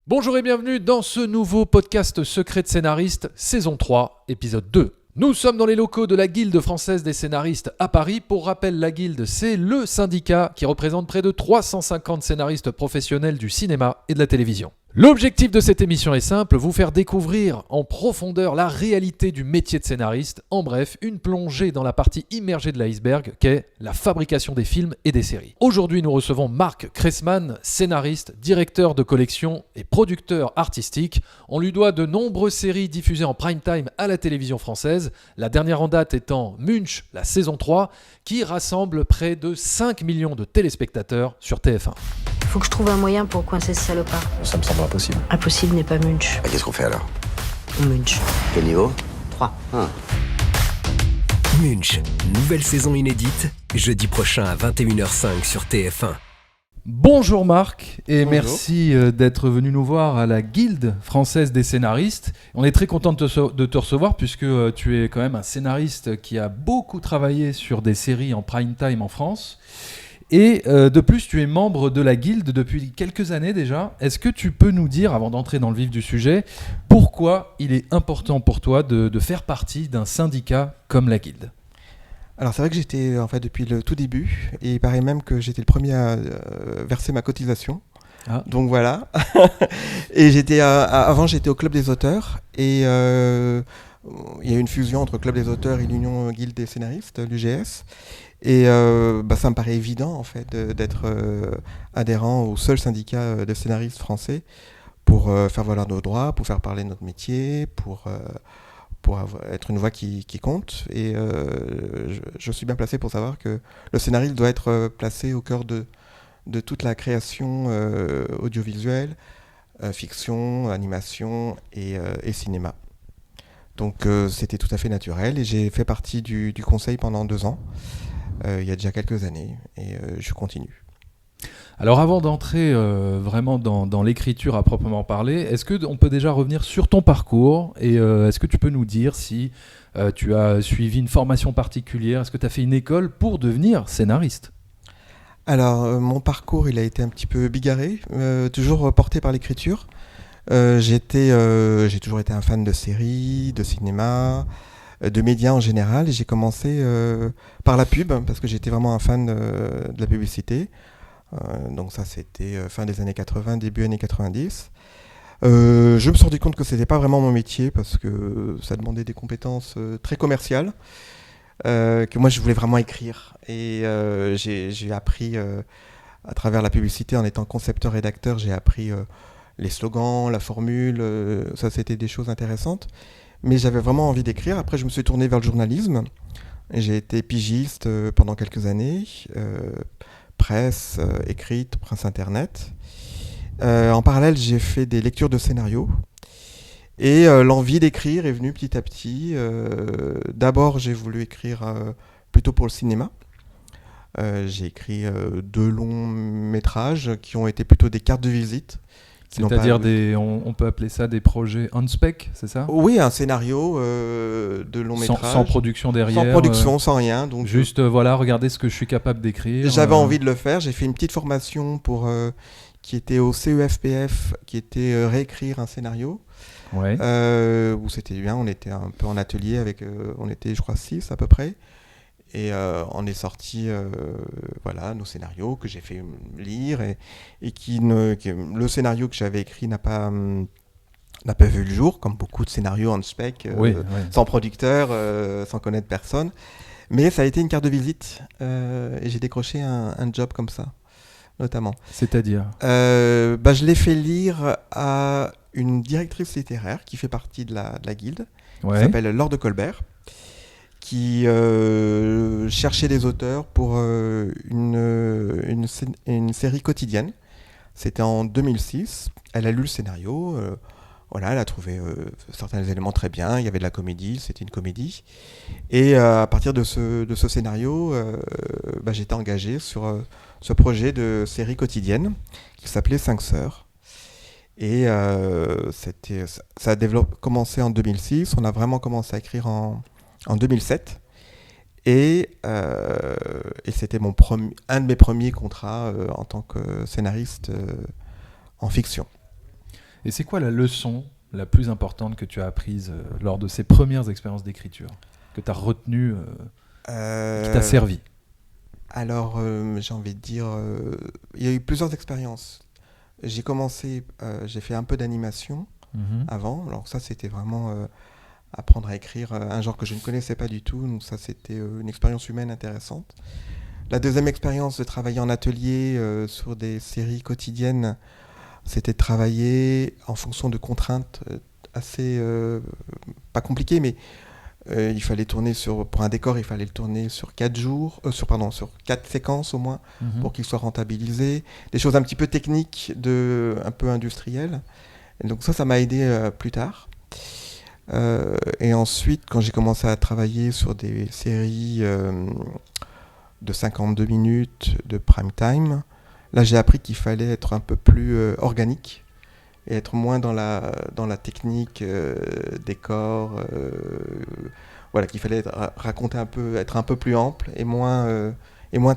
Bonjour et bienvenue dans ce nouveau podcast Secret de scénariste, saison 3, épisode 2. Nous sommes dans les locaux de la Guilde française des scénaristes à Paris. Pour rappel, la Guilde, c'est le syndicat qui représente près de 350 scénaristes professionnels du cinéma et de la télévision. L'objectif de cette émission est simple, vous faire découvrir en profondeur la réalité du métier de scénariste. En bref, une plongée dans la partie immergée de l'iceberg qu'est la fabrication des films et des séries. Aujourd'hui, nous recevons Marc Cressman, scénariste, directeur de collection et producteur artistique. On lui doit de nombreuses séries diffusées en prime time à la télévision française. La dernière en date étant Munch, la saison 3, qui rassemble près de 5 millions de téléspectateurs sur TF1. Faut que je trouve un moyen pour coincer ce salopard. Ça me semble impossible. Impossible n'est pas Munch. Qu'est-ce qu'on fait alors? Munch. Quel niveau? 3. Munch, nouvelle saison inédite, jeudi prochain à 21h05 sur TF1. Bonjour Marc, et Bonjour. merci d'être venu nous voir à la Guilde française des scénaristes. On est très content de te recevoir puisque tu es quand même un scénariste qui a beaucoup travaillé sur des séries en prime time en France. Et de plus, tu es membre de la Guilde depuis quelques années déjà. Est-ce que tu peux nous dire, avant d'entrer dans le vif du sujet, pourquoi il est important pour toi de faire partie d'un syndicat comme la Guilde ? Alors c'est vrai que j'étais en fait depuis le tout début et il paraît même que j'étais le premier à verser ma cotisation. Ah. Donc voilà. Et avant j'étais au Club des auteurs et il y a eu une fusion entre Club des auteurs et l'Union Guilde des scénaristes, l'UGS. Et ça me paraît évident en fait d'être adhérent au seul syndicat de scénaristes français pour faire valoir nos droits, pour faire parler notre métier, pour être une voix qui compte. Et je suis bien placé pour savoir que le scénariste doit être placé au cœur de toute la création audiovisuelle, fiction, animation et cinéma. Donc c'était tout à fait naturel et j'ai fait partie du conseil pendant 2 ans. Il y a déjà quelques années et je continue. Alors avant d'entrer vraiment dans l'écriture à proprement parler, est-ce qu'on peut déjà revenir sur ton parcours et est-ce que tu peux nous dire si tu as suivi une formation particulière, est-ce que tu as fait une école pour devenir scénariste ? Alors mon parcours il a été un petit peu bigarré, toujours porté par l'écriture. J'ai toujours été un fan de séries, de cinéma, de médias en général. Et j'ai commencé par la pub parce que j'étais vraiment un fan de la publicité. Donc ça c'était fin des années 80, début années 90. Je me suis rendu compte que c'était pas vraiment mon métier parce que ça demandait des compétences très commerciales, que moi je voulais vraiment écrire. Et j'ai appris à travers la publicité en étant concepteur-rédacteur, j'ai appris les slogans, la formule, ça c'était des choses intéressantes. Mais j'avais vraiment envie d'écrire. Après je me suis tourné vers le journalisme. J'ai été pigiste pendant quelques années. Presse écrite, presse internet. En parallèle, j'ai fait des lectures de scénarios. Et l'envie d'écrire est venue petit à petit. D'abord, j'ai voulu écrire plutôt pour le cinéma. J'ai écrit 2 longs métrages qui ont été plutôt des cartes de visite. C'est-à-dire on peut appeler ça des projets on-spec, c'est ça ? Oui, un scénario de long métrage. Sans production derrière. Sans production, sans rien. Donc juste, regardez ce que je suis capable d'écrire. J'avais envie de le faire. J'ai fait une petite formation qui était au CEFPF, qui était réécrire un scénario. Ouais. Où c'était bien. On était un peu en atelier avec, on était, je crois, 6 à peu près. Et on est sorti nos scénarios que j'ai fait lire et le scénario que j'avais écrit n'a pas vu le jour, comme beaucoup de scénarios en spec, sans producteur, sans connaître personne. Mais ça a été une carte de visite et j'ai décroché un job comme ça, notamment. C'est-à-dire je l'ai fait lire à une directrice littéraire qui fait partie de la Guilde, qui s'appelle Laure de Colbert, qui cherchait des auteurs pour une série quotidienne. C'était en 2006. Elle a lu le scénario. Elle a trouvé certains éléments très bien. Il y avait de la comédie, c'était une comédie. Et à partir de ce scénario, j'étais engagé sur ce projet de série quotidienne qui s'appelait 5 sœurs. Et ça a commencé en 2006. On a vraiment commencé à écrire en 2007 et c'était un de mes premiers contrats en tant que scénariste en fiction. Et c'est quoi la leçon la plus importante que tu as apprise lors de ces premières expériences d'écriture, que tu as retenue, qui t'a servi? Alors, j'ai envie de dire, il y a eu plusieurs expériences. J'ai commencé, j'ai fait un peu d'animation avant. Alors ça, c'était vraiment apprendre à écrire un genre que je ne connaissais pas du tout. Donc ça, c'était une expérience humaine intéressante. La deuxième expérience de travailler en atelier sur des séries quotidiennes, c'était de travailler en fonction de contraintes assez, pas compliquées, mais il fallait tourner pour un décor, il fallait le tourner sur 4 jours, sur 4 séquences au moins, pour qu'il soit rentabilisé. Des choses un petit peu techniques, un peu industrielles. Et donc ça m'a aidé plus tard. Et ensuite, quand j'ai commencé à travailler sur des séries de 52 minutes de prime time, là j'ai appris qu'il fallait être un peu plus organique et être moins dans la technique décor, voilà, qu'il fallait raconter être un peu plus ample et moins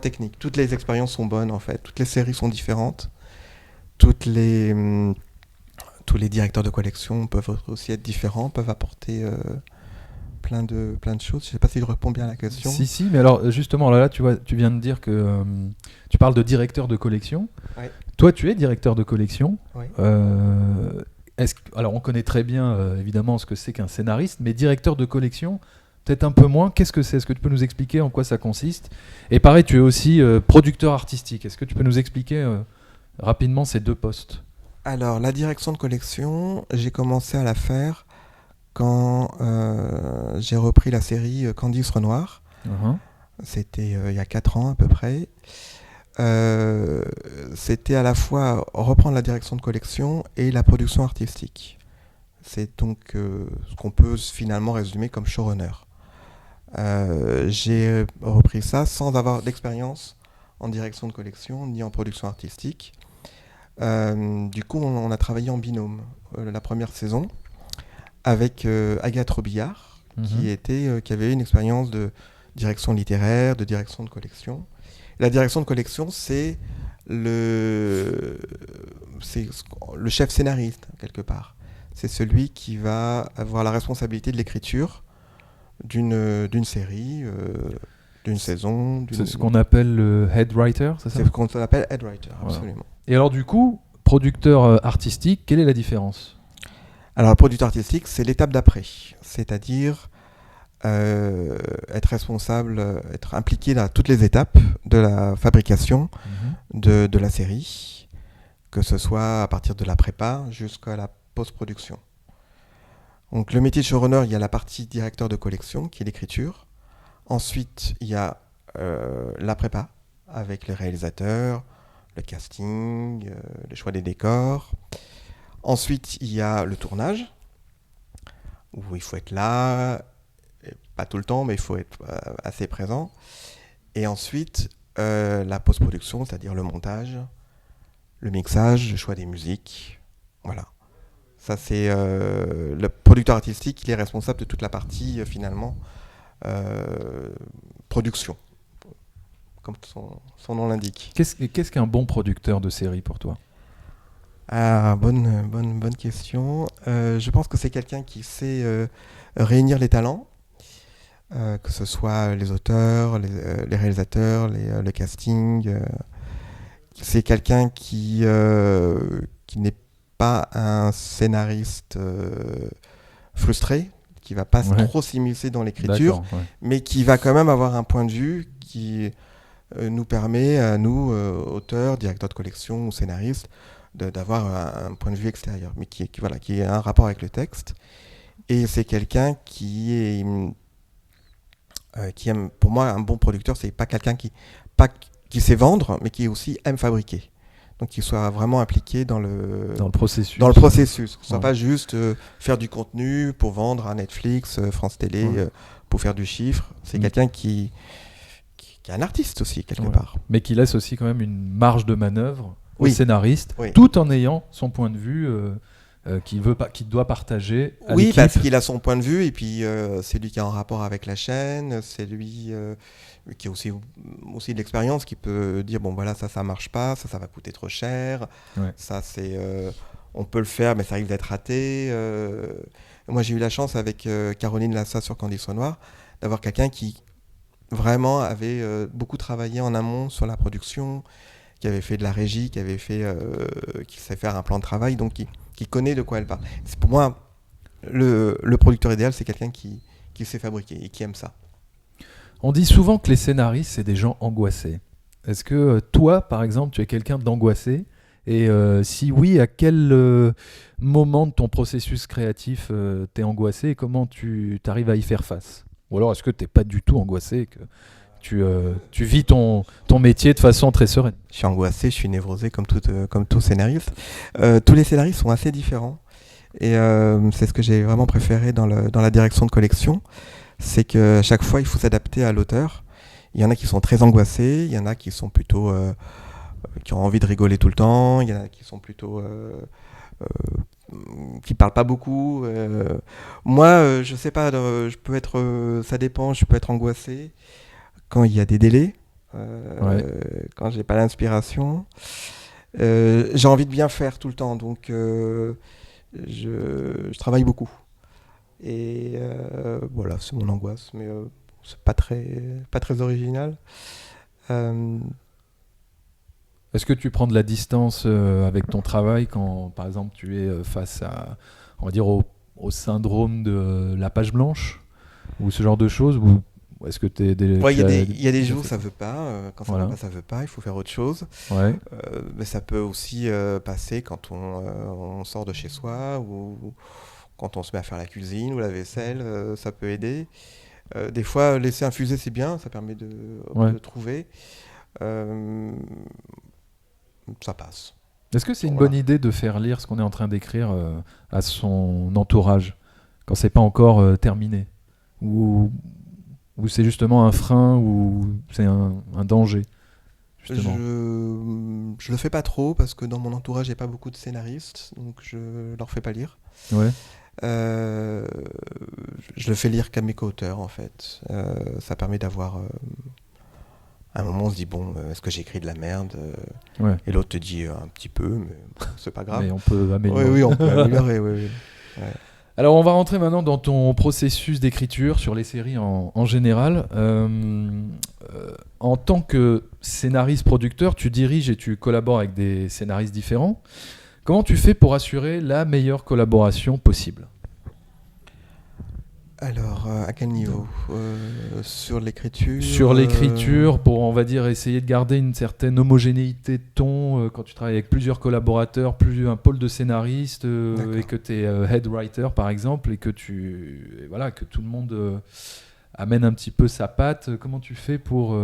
technique. Toutes les expériences sont bonnes en fait, toutes les séries sont différentes, tous les directeurs de collection peuvent aussi être différents, peuvent apporter plein de choses. Je ne sais pas si je réponds bien à la question. Si, mais alors justement, là tu vois, tu viens de dire que tu parles de directeur de collection. Ouais. Toi, tu es directeur de collection. Oui. Alors, on connaît très bien, évidemment, ce que c'est qu'un scénariste, mais directeur de collection, peut-être un peu moins. Qu'est-ce que c'est? Est-ce que tu peux nous expliquer en quoi ça consiste? Et pareil, tu es aussi producteur artistique. Est-ce que tu peux nous expliquer rapidement ces deux postes? Alors, la direction de collection, j'ai commencé à la faire quand j'ai repris la série Candice Renoir. C'était il y a 4 ans à peu près. C'était à la fois reprendre la direction de collection et la production artistique. C'est donc ce qu'on peut finalement résumer comme showrunner. J'ai repris ça sans avoir d'expérience en direction de collection ni en production artistique. Du coup, on a travaillé en binôme la première saison avec Agathe Robillard, qui avait une expérience de direction littéraire, de direction de collection. La direction de collection, c'est le chef scénariste, quelque part. C'est celui qui va avoir la responsabilité de l'écriture d'une série, d'une saison. C'est ce qu'on appelle le head writer, c'est ça? C'est ce qu'on appelle head writer, absolument. Voilà. Et alors du coup, producteur artistique, quelle est la différence? Alors le producteur artistique, c'est l'étape d'après. C'est-à-dire être responsable, être impliqué dans toutes les étapes de la fabrication de la série, que ce soit à partir de la prépa jusqu'à la post-production. Donc le métier de showrunner, il y a la partie directeur de collection, qui est l'écriture. Ensuite, il y a la prépa, avec les réalisateurs, le casting, le choix des décors. Ensuite, il y a le tournage, où il faut être là, pas tout le temps, mais il faut être assez présent. Et ensuite, la post-production, c'est-à-dire le montage, le mixage, le choix des musiques. Voilà. Ça, c'est le producteur artistique, il est responsable de toute la partie, finalement, production, comme son nom l'indique. Qu'est-ce qu'un bon producteur de série pour toi? Ah, bonne question. Je pense que c'est quelqu'un qui sait réunir les talents, que ce soit les auteurs, les réalisateurs, le casting. C'est quelqu'un qui n'est pas un scénariste frustré, qui va pas trop s'immiscer dans l'écriture, mais qui va quand même avoir un point de vue qui nous permet, à nous, auteurs, directeurs de collection ou scénaristes, d'avoir un point de vue extérieur, mais qui a un rapport avec le texte. Et c'est quelqu'un qui aime, pour moi, un bon producteur, c'est pas quelqu'un qui sait vendre, mais qui aussi aime fabriquer. Donc qu'il soit vraiment impliqué dans le processus. Que ce soit pas juste faire du contenu pour vendre à Netflix, France Télé, pour faire du chiffre. C'est quelqu'un qui est un artiste aussi, quelque part. Mais qui laisse aussi quand même une marge de manœuvre au scénariste, tout en ayant son point de vue qu'il doit partager à l'équipe. Parce qu'il a son point de vue, et puis c'est lui qui est en rapport avec la chaîne, c'est lui qui a aussi de l'expérience, qui peut dire bon voilà, ça marche pas, ça va coûter trop cher, ça c'est on peut le faire, mais ça arrive d'être raté. Moi, j'ai eu la chance avec Caroline Lassa sur Candice Renoir d'avoir quelqu'un qui vraiment avait beaucoup travaillé en amont sur la production, qui avait fait de la régie, qui sait faire un plan de travail, donc qui connaît de quoi elle parle. C'est pour moi, le producteur idéal, c'est quelqu'un qui sait fabriquer et qui aime ça. On dit souvent que les scénaristes, c'est des gens angoissés. Est-ce que toi, par exemple, tu es quelqu'un d'angoissé ? Et si oui, à quel moment de ton processus créatif t'es angoissé et comment tu arrives à y faire face ? Ou alors est-ce que t'es pas du tout angoissé et que tu vis ton métier de façon très sereine ? Je suis angoissé, je suis névrosé comme tout scénariste. Tous les scénaristes sont assez différents. Et c'est ce que j'ai vraiment préféré dans la direction de collection. C'est qu'à chaque fois, il faut s'adapter à l'auteur. Il y en a qui sont très angoissés, il y en a qui sont plutôt... qui ont envie de rigoler tout le temps, il y en a qui sont plutôt... qui parlent pas beaucoup. Moi, je sais pas, je peux être... ça dépend, je peux être angoissé quand il y a des délais, quand j'ai pas l'inspiration. J'ai envie de bien faire tout le temps, donc je travaille beaucoup. Et voilà, c'est mon angoisse, mais c'est pas très original. Est-ce que tu prends de la distance avec ton travail quand, par exemple, tu es face à, on va dire, au syndrome de la page blanche ou ce genre de choses ou est-ce que il y a des jours où ça veut pas, quand ça Voilà. veut pas, ça veut pas, il faut faire autre chose. Ouais. Mais ça peut aussi passer quand on sort de chez soi ou quand on se met à faire la cuisine ou la vaisselle, ça peut aider. Des fois, laisser infuser, c'est bien, ça permet de trouver. Ça passe. Est-ce que c'est une Voilà. bonne idée de faire lire ce qu'on est en train d'écrire à son entourage quand c'est pas encore terminé ou c'est justement un frein ou c'est un danger justement. Je le fais pas trop parce que dans mon entourage, il n'y a pas beaucoup de scénaristes, donc je leur fais pas lire. Ouais. Je le fais lire qu'à mes co-auteurs en fait. Ça permet d'avoir... à un moment, on se dit, bon, est-ce que j'écris de la merde Ouais. Et l'autre te dit un petit peu, mais bon, c'est pas grave. Mais on peut améliorer. Oui, on peut améliorer, oui. Ouais. Alors, on va rentrer maintenant dans ton processus d'écriture sur les séries en général. En tant que scénariste-producteur, tu diriges et tu collabores avec des scénaristes différents. Comment tu fais pour assurer la meilleure collaboration possible ? Alors, à quel niveau sur l'écriture Sur l'écriture, pour, on va dire, essayer de garder une certaine homogénéité de ton quand tu travailles avec plusieurs collaborateurs, un pôle de scénaristes, et que tu es head writer, par exemple, et que que tout le monde amène un petit peu sa patte. Comment tu fais pour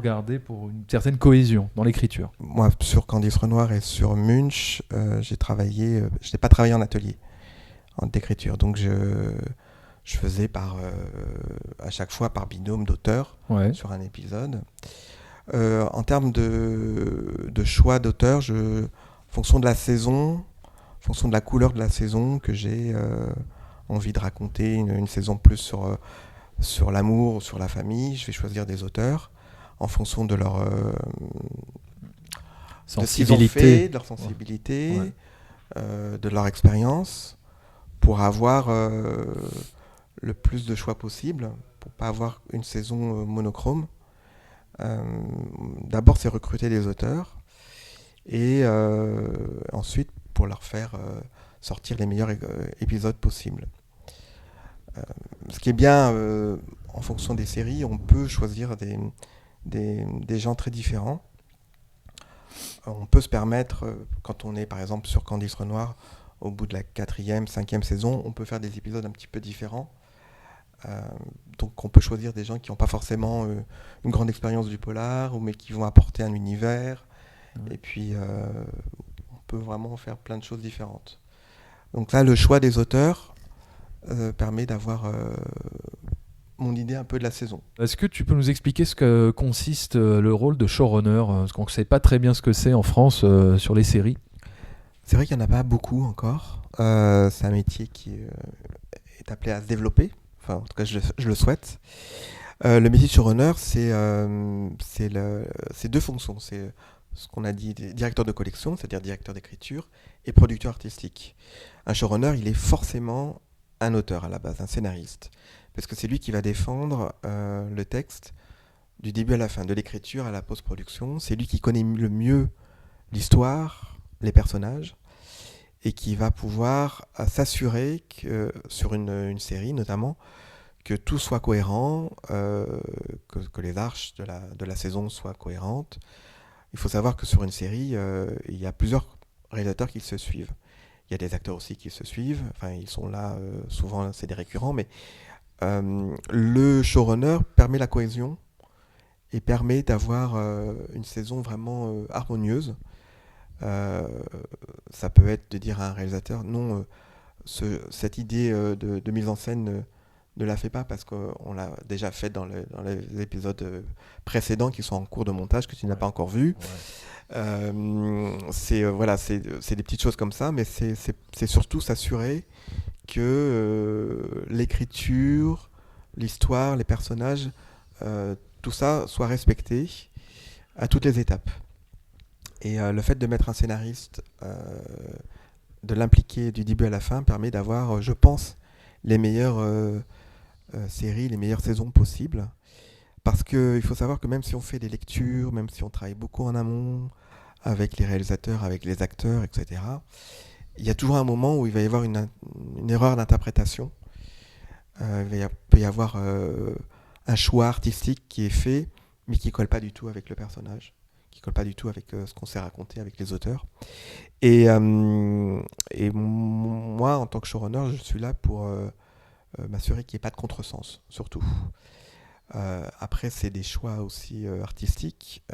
garder une certaine cohésion dans l'écriture ? Moi, sur Candice Renoir et sur Munch, je n'ai pas travaillé en atelier d'écriture, donc je faisais à chaque fois par binôme d'auteurs sur un épisode. En termes de choix d'auteur, en fonction de la saison, en fonction de la couleur de la saison que j'ai envie de raconter, une saison plus sur l'amour ou sur la famille, je vais choisir des auteurs en fonction de leur sensibilité, de leur sensibilité, de leur expérience, pour avoir le plus de choix possible, pour pas avoir une saison monochrome. D'abord, c'est recruter des auteurs, et ensuite pour leur faire sortir les meilleurs épisodes possibles. Ce qui est bien, en fonction des séries, on peut choisir des gens très différents. On peut se permettre, quand on est par exemple sur Candice Renoir, au bout de la 4e, 5e saison, on peut faire des épisodes un petit peu différents. Donc on peut choisir des gens qui n'ont pas forcément une grande expérience du polar, mais qui vont apporter un univers. Et puis on peut vraiment faire plein de choses différentes. Donc là, le choix des auteurs permet d'avoir mon idée un peu de la saison. Est-ce que tu peux nous expliquer ce que consiste le rôle de showrunner ? Parce qu'on ne sait pas très bien ce que c'est en France sur les séries. C'est vrai qu'il n'y en a pas beaucoup encore. C'est un métier qui est appelé à se développer. Enfin, en tout cas, je le souhaite. Le métier de showrunner, c'est deux fonctions. C'est ce qu'on a dit directeur de collection, c'est-à-dire directeur d'écriture, et producteur artistique. Un showrunner, il est forcément un auteur à la base, un scénariste, parce que c'est lui qui va défendre le texte du début à la fin, de l'écriture à la post-production. C'est lui qui connaît le mieux l'histoire, les personnages, et qui va pouvoir s'assurer que sur une série notamment, que tout soit cohérent, que les arches de la saison soient cohérentes. Il faut savoir que sur une série, il y a plusieurs réalisateurs qui se suivent. Il y a des acteurs aussi qui se suivent, enfin ils sont là, souvent c'est des récurrents, mais le showrunner permet la cohésion et permet d'avoir une saison vraiment harmonieuse. Ça peut être de dire à un réalisateur non, cette idée de mise en scène ne la fait pas parce qu'on l'a déjà fait dans les épisodes précédents qui sont en cours de montage que tu n'as pas encore vu. C'est des petites choses comme ça, mais c'est surtout s'assurer que l'écriture, l'histoire, les personnages, tout ça soit respecté à toutes les étapes. Et le fait de mettre un scénariste, de l'impliquer du début à la fin, permet d'avoir, je pense, les meilleures séries, les meilleures saisons possibles. Parce qu'il faut savoir que même si on fait des lectures, même si on travaille beaucoup en amont, avec les réalisateurs, avec les acteurs, etc., il y a toujours un moment où il va y avoir une erreur d'interprétation. Il peut y avoir un choix artistique qui est fait, mais qui ne colle pas du tout avec le personnage, qui ne colle pas du tout avec ce qu'on s'est raconté avec les auteurs. Et moi, en tant que showrunner, je suis là pour m'assurer qu'il n'y ait pas de contresens, surtout. Après, c'est des choix aussi artistiques.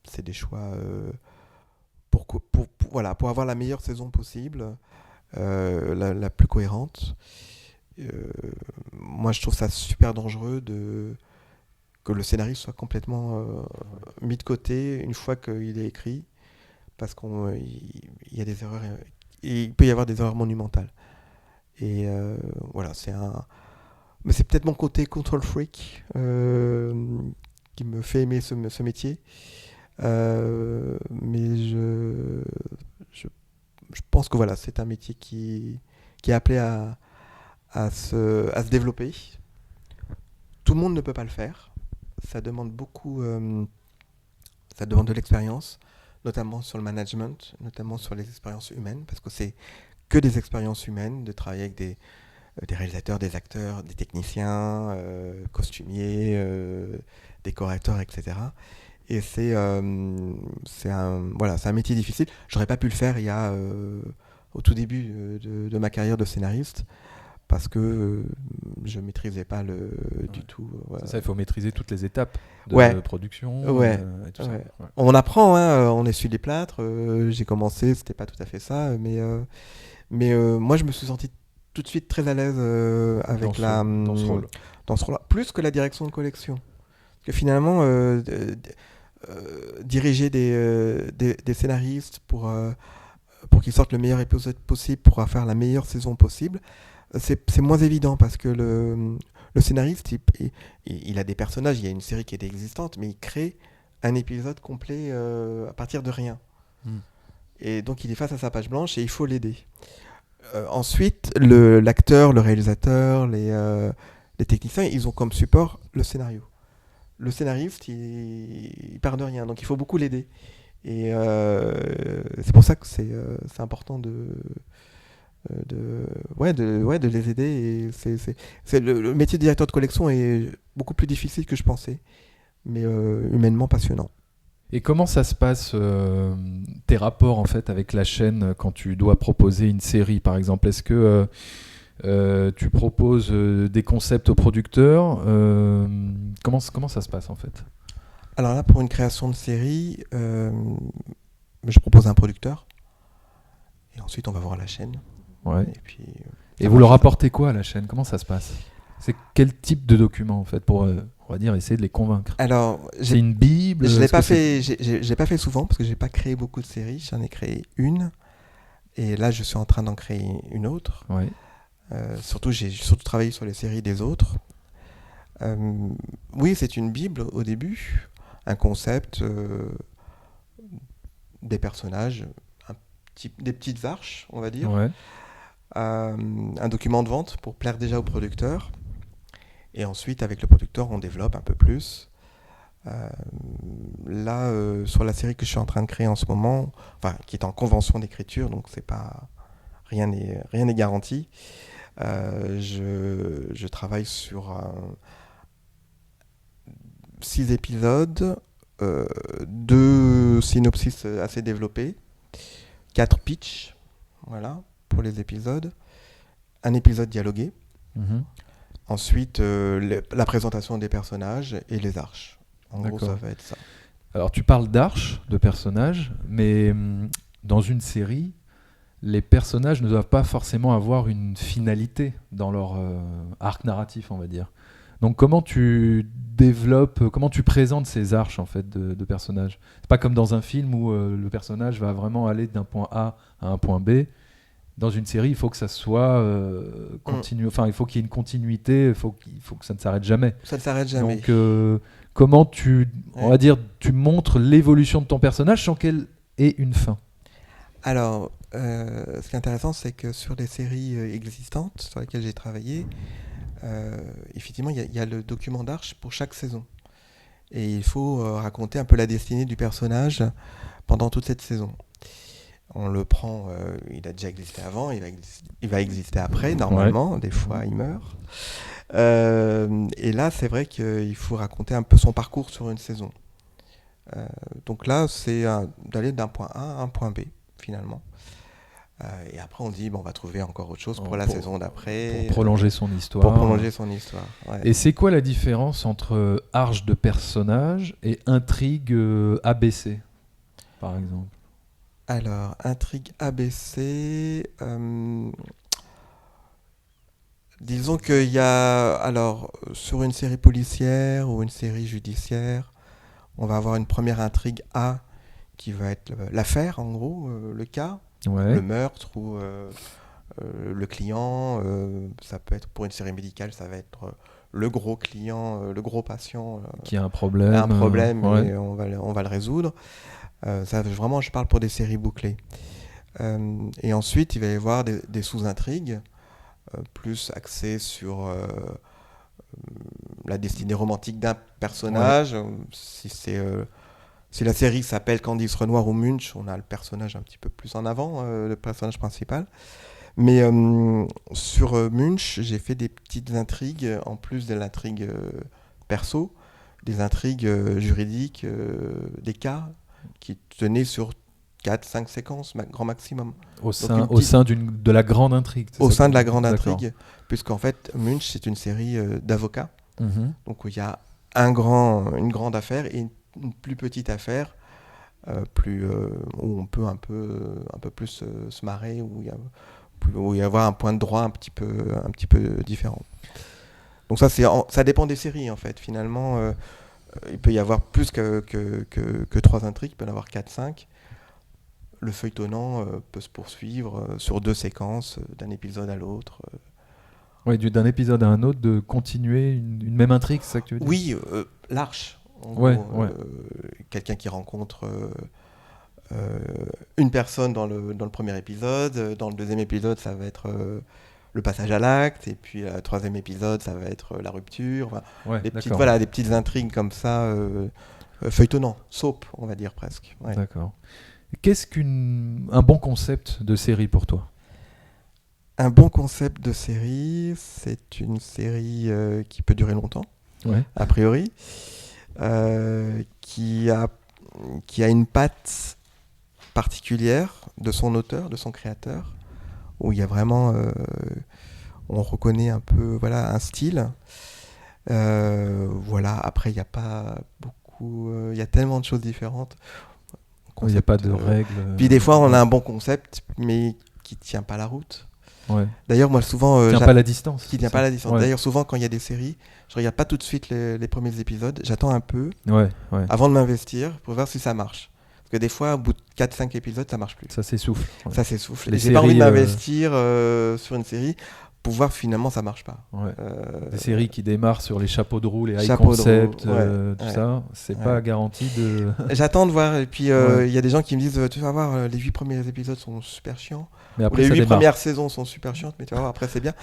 C'est des choix pour avoir la meilleure saison possible, la plus cohérente. Moi, je trouve ça super dangereux que le scénario soit complètement mis de côté une fois qu'il est écrit, parce qu'il y a des erreurs, et il peut y avoir des erreurs monumentales. Et voilà, mais c'est peut-être mon côté control freak qui me fait aimer ce métier. Mais je pense que voilà, c'est un métier qui est appelé à se développer. Tout le monde ne peut pas le faire. Ça demande beaucoup, ça demande de l'expérience, notamment sur le management, notamment sur les expériences humaines, parce que c'est que des expériences humaines, de travailler avec des réalisateurs, des acteurs, des techniciens, costumiers, décorateurs, etc. Et c'est un métier difficile. J'aurais pas pu le faire au tout début de ma carrière de scénariste, parce que je maîtrisais pas du tout. C'est ça, il faut maîtriser toutes les étapes de production. Et tout ça. On apprend, on essuie les plâtres. J'ai commencé, c'était pas tout à fait ça, mais moi je me suis senti tout de suite très à l'aise avec dans ce rôle-là, plus que la direction de collection. Parce que finalement, diriger des scénaristes pour qu'ils sortent le meilleur épisode possible, pour faire la meilleure saison possible, c'est moins évident, parce que le scénariste, il a des personnages, il y a une série qui était existante, mais il crée un épisode complet à partir de rien. Et donc il est face à sa page blanche et il faut l'aider. Ensuite, l'acteur, le réalisateur, les techniciens, ils ont comme support le scénario. Le scénariste, il part de rien, donc il faut beaucoup l'aider. Et c'est pour ça que c'est important de les aider. Et le métier de directeur de collection est beaucoup plus difficile que je pensais, mais humainement passionnant. Et comment ça se passe, tes rapports en fait avec la chaîne quand tu dois proposer une série, par exemple? Est-ce que tu proposes des concepts aux producteurs? Comment ça se passe en fait? Alors là, pour une création de série, je propose un producteur, et ensuite on va voir la chaîne. Ouais. Et puis, et vous leur apportez quoi à la chaîne? Comment ça se passe? C'est quel type de document en fait pour, on va dire, essayer de les convaincre? Alors, c'est une bible? Je l'ai pas fait souvent parce que j'ai pas créé beaucoup de séries. J'en ai créé une, et là je suis en train d'en créer une autre. Ouais. J'ai surtout travaillé sur les séries des autres. Oui, c'est une bible au début, un concept des personnages, des petites arches, on va dire, Ouais. un document de vente pour plaire déjà au producteur. Et ensuite, avec le producteur, on développe un peu plus. Là, sur la série que je suis en train de créer en ce moment, enfin, qui est en convention d'écriture, donc c'est pas rien n'est garanti. Je travaille sur 6 épisodes, 2 synopsis assez développés, 4 pitchs, voilà, pour les épisodes, un épisode dialogué. Mhm. Ensuite, la présentation des personnages et les arches. En gros, D'accord. ça va être ça. Alors tu parles d'arches, de personnages, mais dans une série, les personnages ne doivent pas forcément avoir une finalité dans leur arc narratif, on va dire. Donc comment tu développes, comment tu présentes ces arches en fait de personnages? C'est pas comme dans un film où le personnage va vraiment aller d'un point A à un point B. Dans une série, il faut que ça soit continu. Enfin, il faut qu'il y ait une continuité. Il faut que ça ne s'arrête jamais. Ça ne s'arrête jamais. Donc, comment on va dire, tu montres l'évolution de ton personnage sans qu'elle ait une fin? Alors, ce qui est intéressant, c'est que sur les séries existantes sur lesquelles j'ai travaillé, effectivement, il y a le document d'arche pour chaque saison. Et il faut raconter un peu la destinée du personnage pendant toute cette saison. On le prend, il a déjà existé avant, il va exister après, normalement, des fois il meurt. Et là, c'est vrai qu'il faut raconter un peu son parcours sur une saison. Donc là, c'est d'aller d'un point A à un point B, finalement. Et après, on dit, on va trouver encore autre chose pour la saison d'après. Pour prolonger son histoire. Pour prolonger son histoire, ouais. Et c'est quoi la différence entre arche de personnage et intrigue ABC, par exemple? Alors, intrigue ABC, disons qu'il y a, alors, sur une série policière ou une série judiciaire, on va avoir une première intrigue A qui va être l'affaire, en gros, le cas, Ouais. le meurtre ou le client. Ça peut être, pour une série médicale, ça va être le gros client, le gros patient Qui a un problème. et Ouais. on va le résoudre. Ça, vraiment, je parle pour des séries bouclées. Et ensuite, il va y avoir des sous-intrigues, plus axées sur la destinée romantique d'un personnage. Si la série s'appelle Candice Renoir ou Munch, on a le personnage un petit peu plus en avant, le personnage principal. Mais sur Munch, j'ai fait des petites intrigues, en plus de l'intrigue perso, des intrigues juridiques, des cas qui tenaient sur 4-5 séquences, grand maximum. Au sein de la grande intrigue. Au sein de la grande intrigue, puisqu'en fait, Munch, c'est une série d'avocats. Mhm. Donc, où il y a une grande affaire et une plus petite affaire, où on peut un peu plus se marrer, où il y avoir un point de droit un petit peu différent. Donc ça dépend des séries, en fait. Finalement, il peut y avoir plus que 3 intrigues, il peut y en avoir 4-5. Le feuilletonnant peut se poursuivre sur 2 séquences, d'un épisode à l'autre. Ouais, d'un épisode à un autre, de continuer une même intrigue, c'est ça que tu veux dire? Oui, l'arche. Ouais, gros, ouais. Quelqu'un qui rencontre une personne dans le premier épisode. Dans le deuxième épisode, ça va être le passage à l'acte. Et puis, le troisième épisode, ça va être la rupture. Enfin, Ouais, des d'accord. petites intrigues comme ça, feuilletonnant, soap, on va dire presque. Ouais. D'accord. Qu'est-ce un bon concept de série pour toi? Un bon concept de série, c'est une série qui peut durer longtemps, Ouais. a priori, qui a une patte particulière de son auteur, de son créateur, où il y a vraiment, on reconnaît un peu, un style. Après, il n'y a pas beaucoup, il y a tellement de choses différentes. Il n'y a pas de règles. Puis des fois, on a un bon concept, mais qui tient pas la route. Ouais. D'ailleurs, moi, souvent, Tient pas la distance. qui tient pas la distance. Ouais. D'ailleurs, souvent, quand il y a des séries, je regarde pas tout de suite les premiers épisodes. J'attends un peu Ouais. avant de m'investir pour voir si ça marche. Parce que des fois, au bout de 4-5 épisodes, ça marche plus. Ça s'essouffle. Ouais. Ça s'essouffle. Les Et j'ai pas envie de séries, m'investir sur une série pour voir finalement ça marche pas. Ouais. Des séries qui démarrent sur les chapeaux de roue, les high Chapeaux de concept, roue, tout ça, c'est pas garanti de... J'attends de voir, et puis Ouais. y a des gens qui me disent tu vas voir, les 8 premiers épisodes sont super chiants, Mais ou après les ça 8 démarre. premières saisons sont super chiantes, mais tu vas voir après c'est bien.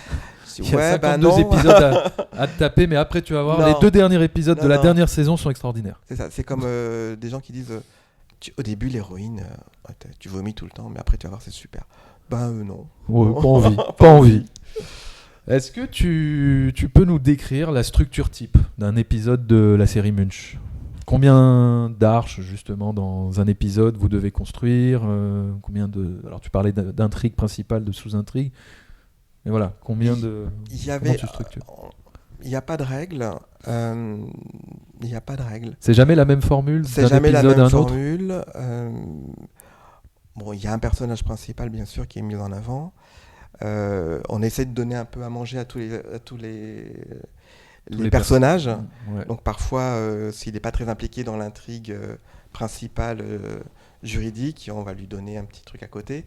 Je dis, Il y a ouais, 52 non. épisodes à te taper, mais après tu vas voir, Non. les 2 derniers épisodes de la Non. dernière saison sont extraordinaires. C'est ça, c'est comme des gens qui disent au début l'héroïne, tu vomis tout le temps, mais après tu vas voir c'est super. Non. Ouais, pas envie, pas envie. Est-ce que tu peux nous décrire la structure type d'un épisode de la série Munch ? Combien d'arches, justement, dans un épisode vous devez construire Alors, tu parlais d'intrigues principales, de sous-intrigues. Mais voilà, combien de... Il y Comment avait, tu structures ? il n'y a pas de règle. Il n'y a pas de règle. C'est jamais la même formule C'est d'un jamais la épisode même à un autre ? formule. Bon, il y a un personnage principal, bien sûr, qui est mis en avant. On essaie de donner un peu à manger à tous les personnages. Ouais. Donc parfois, s'il n'est pas très impliqué dans l'intrigue principale juridique, on va lui donner un petit truc à côté.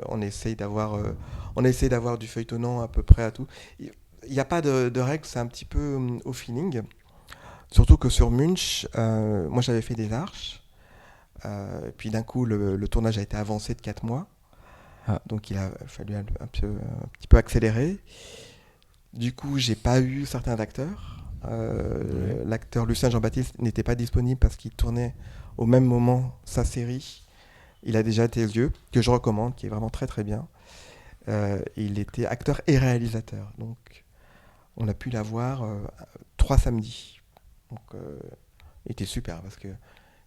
On essaye d'avoir du feuilletonnant à peu près à tout. Il n'y a pas de règle, c'est un petit peu au feeling. Surtout que sur Munch, moi j'avais fait des arches. Puis d'un coup, le tournage a été avancé de 4 mois. Donc il a fallu un petit peu accélérer. Du coup, j'ai pas eu certains acteurs. L'acteur Lucien Jean-Baptiste n'était pas disponible parce qu'il tournait au même moment sa série. Il a déjà tes yeux, que je recommande, qui est vraiment très très bien. Il était acteur et réalisateur. Donc on a pu l'avoir 3 samedis. Donc il était super parce que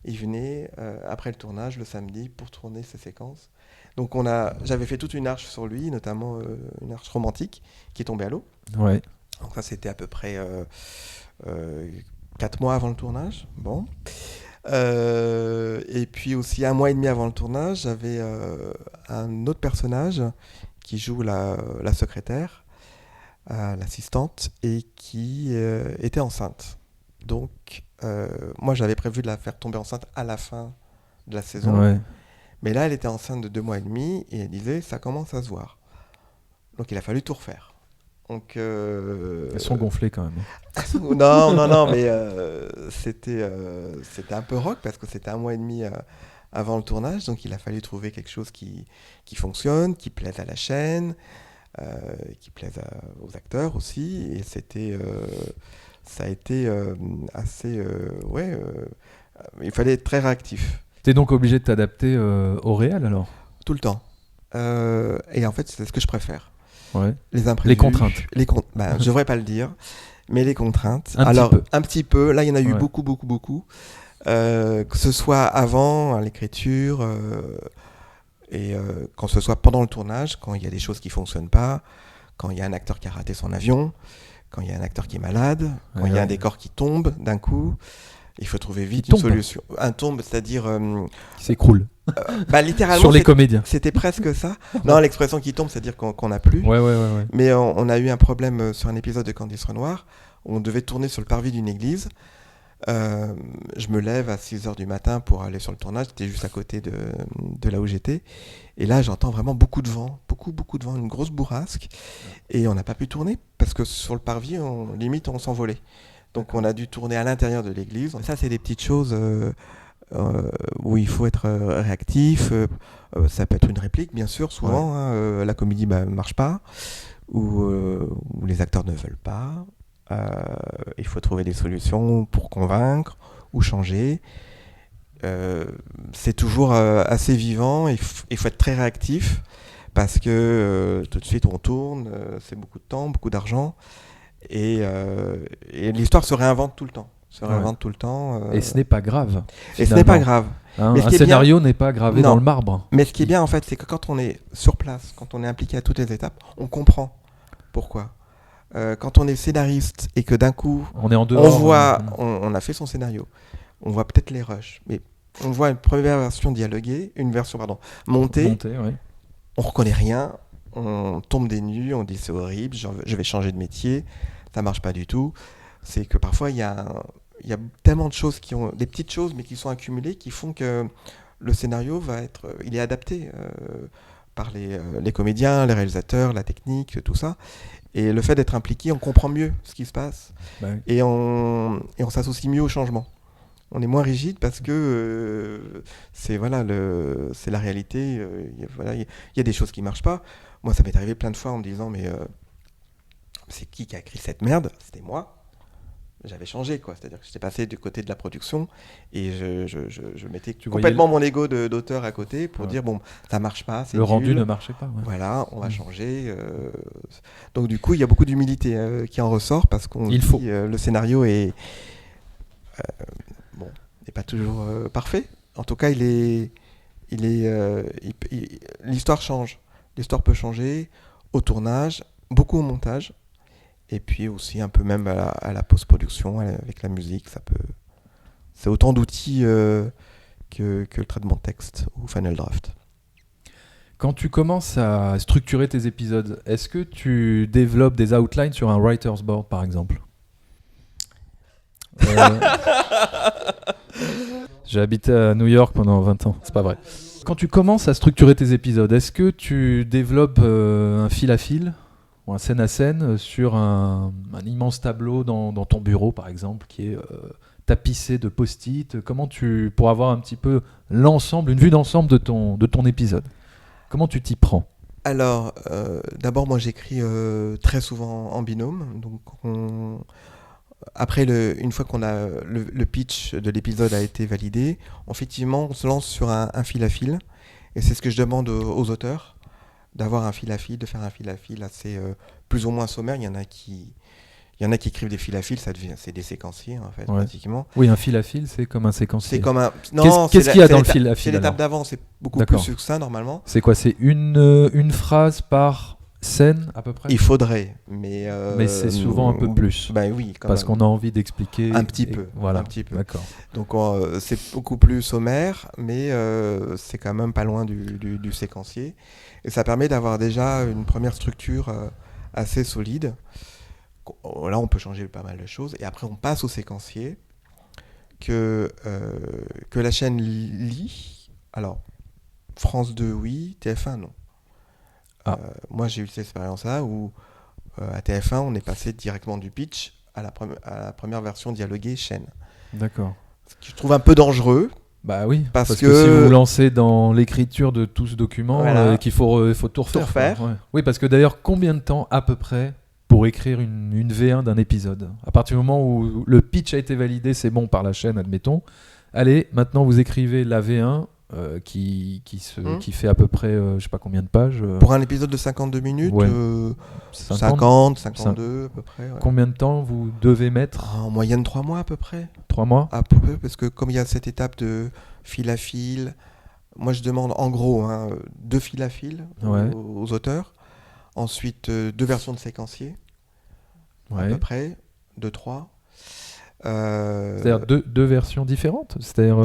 il venait après le tournage le samedi pour tourner ses séquences. Donc j'avais fait toute une arche sur lui, notamment une arche romantique qui est tombée à l'eau. Ouais. Donc ça c'était à peu près 4 mois avant le tournage. Bon. Et puis aussi 1 mois et demi avant le tournage, j'avais un autre personnage qui joue la secrétaire, l'assistante, et qui était enceinte. Donc moi j'avais prévu de la faire tomber enceinte à la fin de la saison. Ouais. Mais là, elle était enceinte de 2 mois et demi et elle disait ça commence à se voir. Donc il a fallu tout refaire. Donc, Elles sont gonflées quand même. non, mais c'était un peu rock parce que c'était 1 mois et demi avant le tournage. Donc il a fallu trouver quelque chose qui fonctionne, qui plaise à la chaîne, qui plaise aux acteurs aussi. Et ça a été assez... il fallait être très réactif. T'es donc obligé de t'adapter au réel alors ? Tout le temps. Et en fait, c'est ce que je préfère. Ouais. Les imprévus. Les contraintes. Je devrais pas le dire, mais les contraintes. Un petit peu. Là, il y en a eu Ouais. beaucoup. Que ce soit avant l'écriture et quand ce soit pendant le tournage, quand il y a des choses qui fonctionnent pas, quand il y a un acteur qui a raté son avion, quand il y a un acteur qui est malade, quand il y a un décor qui tombe d'un coup. Il faut trouver vite Qui une tombe. solution. Un tombe, c'est-à-dire... Qui s'écroule. littéralement, Sur les comédiens. c'était presque ça. Non, l'expression qui tombe, c'est-à-dire qu'on n'a plus. Ouais. Mais on a eu un problème sur un épisode de Candice Renoir. Où on devait tourner sur le parvis d'une église. Je me lève à 6h du matin pour aller sur le tournage. C'était juste à côté de là où j'étais. Et là, j'entends vraiment beaucoup de vent. Beaucoup de vent, une grosse bourrasque. Et on n'a pas pu tourner parce que sur le parvis, limite, on s'envolait. Donc on a dû tourner à l'intérieur de l'église. Ça, c'est des petites choses où il faut être réactif. Ça peut être une réplique, bien sûr, souvent. Ouais. La comédie ne marche pas, ou les acteurs ne veulent pas. Il faut trouver des solutions pour convaincre ou changer. C'est toujours assez vivant. Il faut être très réactif parce que tout de suite on tourne. C'est beaucoup de temps, beaucoup d'argent. Et l'histoire se réinvente tout le temps. Et ce n'est pas grave. Et ce n'est pas grave. Un scénario n'est pas gravé dans le marbre. Mais ce qui est bien, en fait, c'est que quand on est sur place, quand on est impliqué à toutes les étapes, on comprend pourquoi. Quand on est scénariste et que d'un coup, on est en dehors, on a fait son scénario, on voit peut-être les rushs, mais on voit une première version dialoguée, une version montée, ouais. On reconnaît rien. On tombe des nues, on dit c'est horrible, je vais changer de métier, ça marche pas du tout. C'est que parfois il y a tellement de choses des petites choses mais qui sont accumulées qui font que le scénario il est adapté par les comédiens, les réalisateurs, la technique, tout ça. Et le fait d'être impliqué, on comprend mieux ce qui se passe Bah oui. et on s'associe mieux au changement. On est moins rigide parce que c'est la réalité. Il y a des choses qui marchent pas. Moi, ça m'est arrivé plein de fois en me disant mais c'est qui a écrit cette merde ? C'était moi. J'avais changé, quoi. C'est-à-dire que j'étais passé du côté de la production et je mettais complètement mon ego d'auteur à côté pour dire bon, ça marche pas, c'est Le rendu nul. ne marchait pas. Ouais. Voilà, on va changer. Donc du coup, il y a beaucoup d'humilité qui en ressort parce qu'on Il dit, faut. le scénario est n'est pas toujours parfait. En tout cas, l'histoire change. L'histoire peut changer au tournage, beaucoup au montage, et puis aussi un peu même à la post-production avec la musique. C'est autant d'outils que le traitement de texte ou Final Draft. Quand tu commences à structurer tes épisodes, est-ce que tu développes des outlines sur un writer's board, par exemple ? J'ai habité à New York pendant 20 ans, c'est pas vrai. Quand tu commences à structurer tes épisodes, est-ce que tu développes un fil à fil ou un scène à scène sur un immense tableau dans ton bureau, par exemple, qui est tapissé de post-it ? Pour avoir un petit peu l'ensemble, une vue d'ensemble de ton épisode, comment tu t'y prends ? Alors, d'abord, moi j'écris très souvent en binôme. Donc, après, une fois qu'on a le pitch de l'épisode a été validé, effectivement, on se lance sur un fil à fil. Et c'est ce que je demande aux auteurs, d'avoir un fil à fil, de faire un fil à fil assez plus ou moins sommaire. Il y en a qui écrivent des fils à fil, c'est des séquenciers en fait, pratiquement. Oui, un fil à fil, c'est comme un séquencier. C'est comme un. Non, qu'est-ce qu'il y a dans le fil à fil ? C'est l'étape d'avant, c'est beaucoup plus succinct normalement. C'est quoi ? C'est une phrase par scène à peu près ? Il faudrait, mais c'est souvent un peu plus. Ben oui, parce qu'on a envie d'expliquer un petit peu. Voilà, un petit peu. D'accord. Donc c'est beaucoup plus sommaire, mais c'est quand même pas loin du séquencier. Et ça permet d'avoir déjà une première structure assez solide. Là, on peut changer pas mal de choses. Et après, on passe au séquencier que la chaîne lit. Alors, France 2, oui. TF1, non. Moi, j'ai eu cette expérience-là où à TF1, on est passé directement du pitch à la première version dialoguée chaîne. D'accord. Ce que je trouve un peu dangereux. Bah oui, parce que si vous vous lancez dans l'écriture de tout ce document, voilà. qu'il faut tout refaire. Ouais. Oui, parce que d'ailleurs, combien de temps à peu près pour écrire une V1 d'un épisode ? À partir du moment où le pitch a été validé, c'est bon par la chaîne, admettons. Allez, maintenant vous écrivez la V1 qui fait à peu près, je sais pas combien de pages. Pour un épisode de 52 minutes, 50, 52 à peu près. Ouais. Combien de temps vous devez mettre ? En moyenne 3 mois à peu près. 3 mois ? À peu près, parce que comme il y a cette étape de fil à fil, moi je demande en gros 2 fils à fil aux auteurs. Ensuite 2 versions de séquencier, à peu près, 2-3. C'est-à-dire deux versions différentes. C'est-à-dire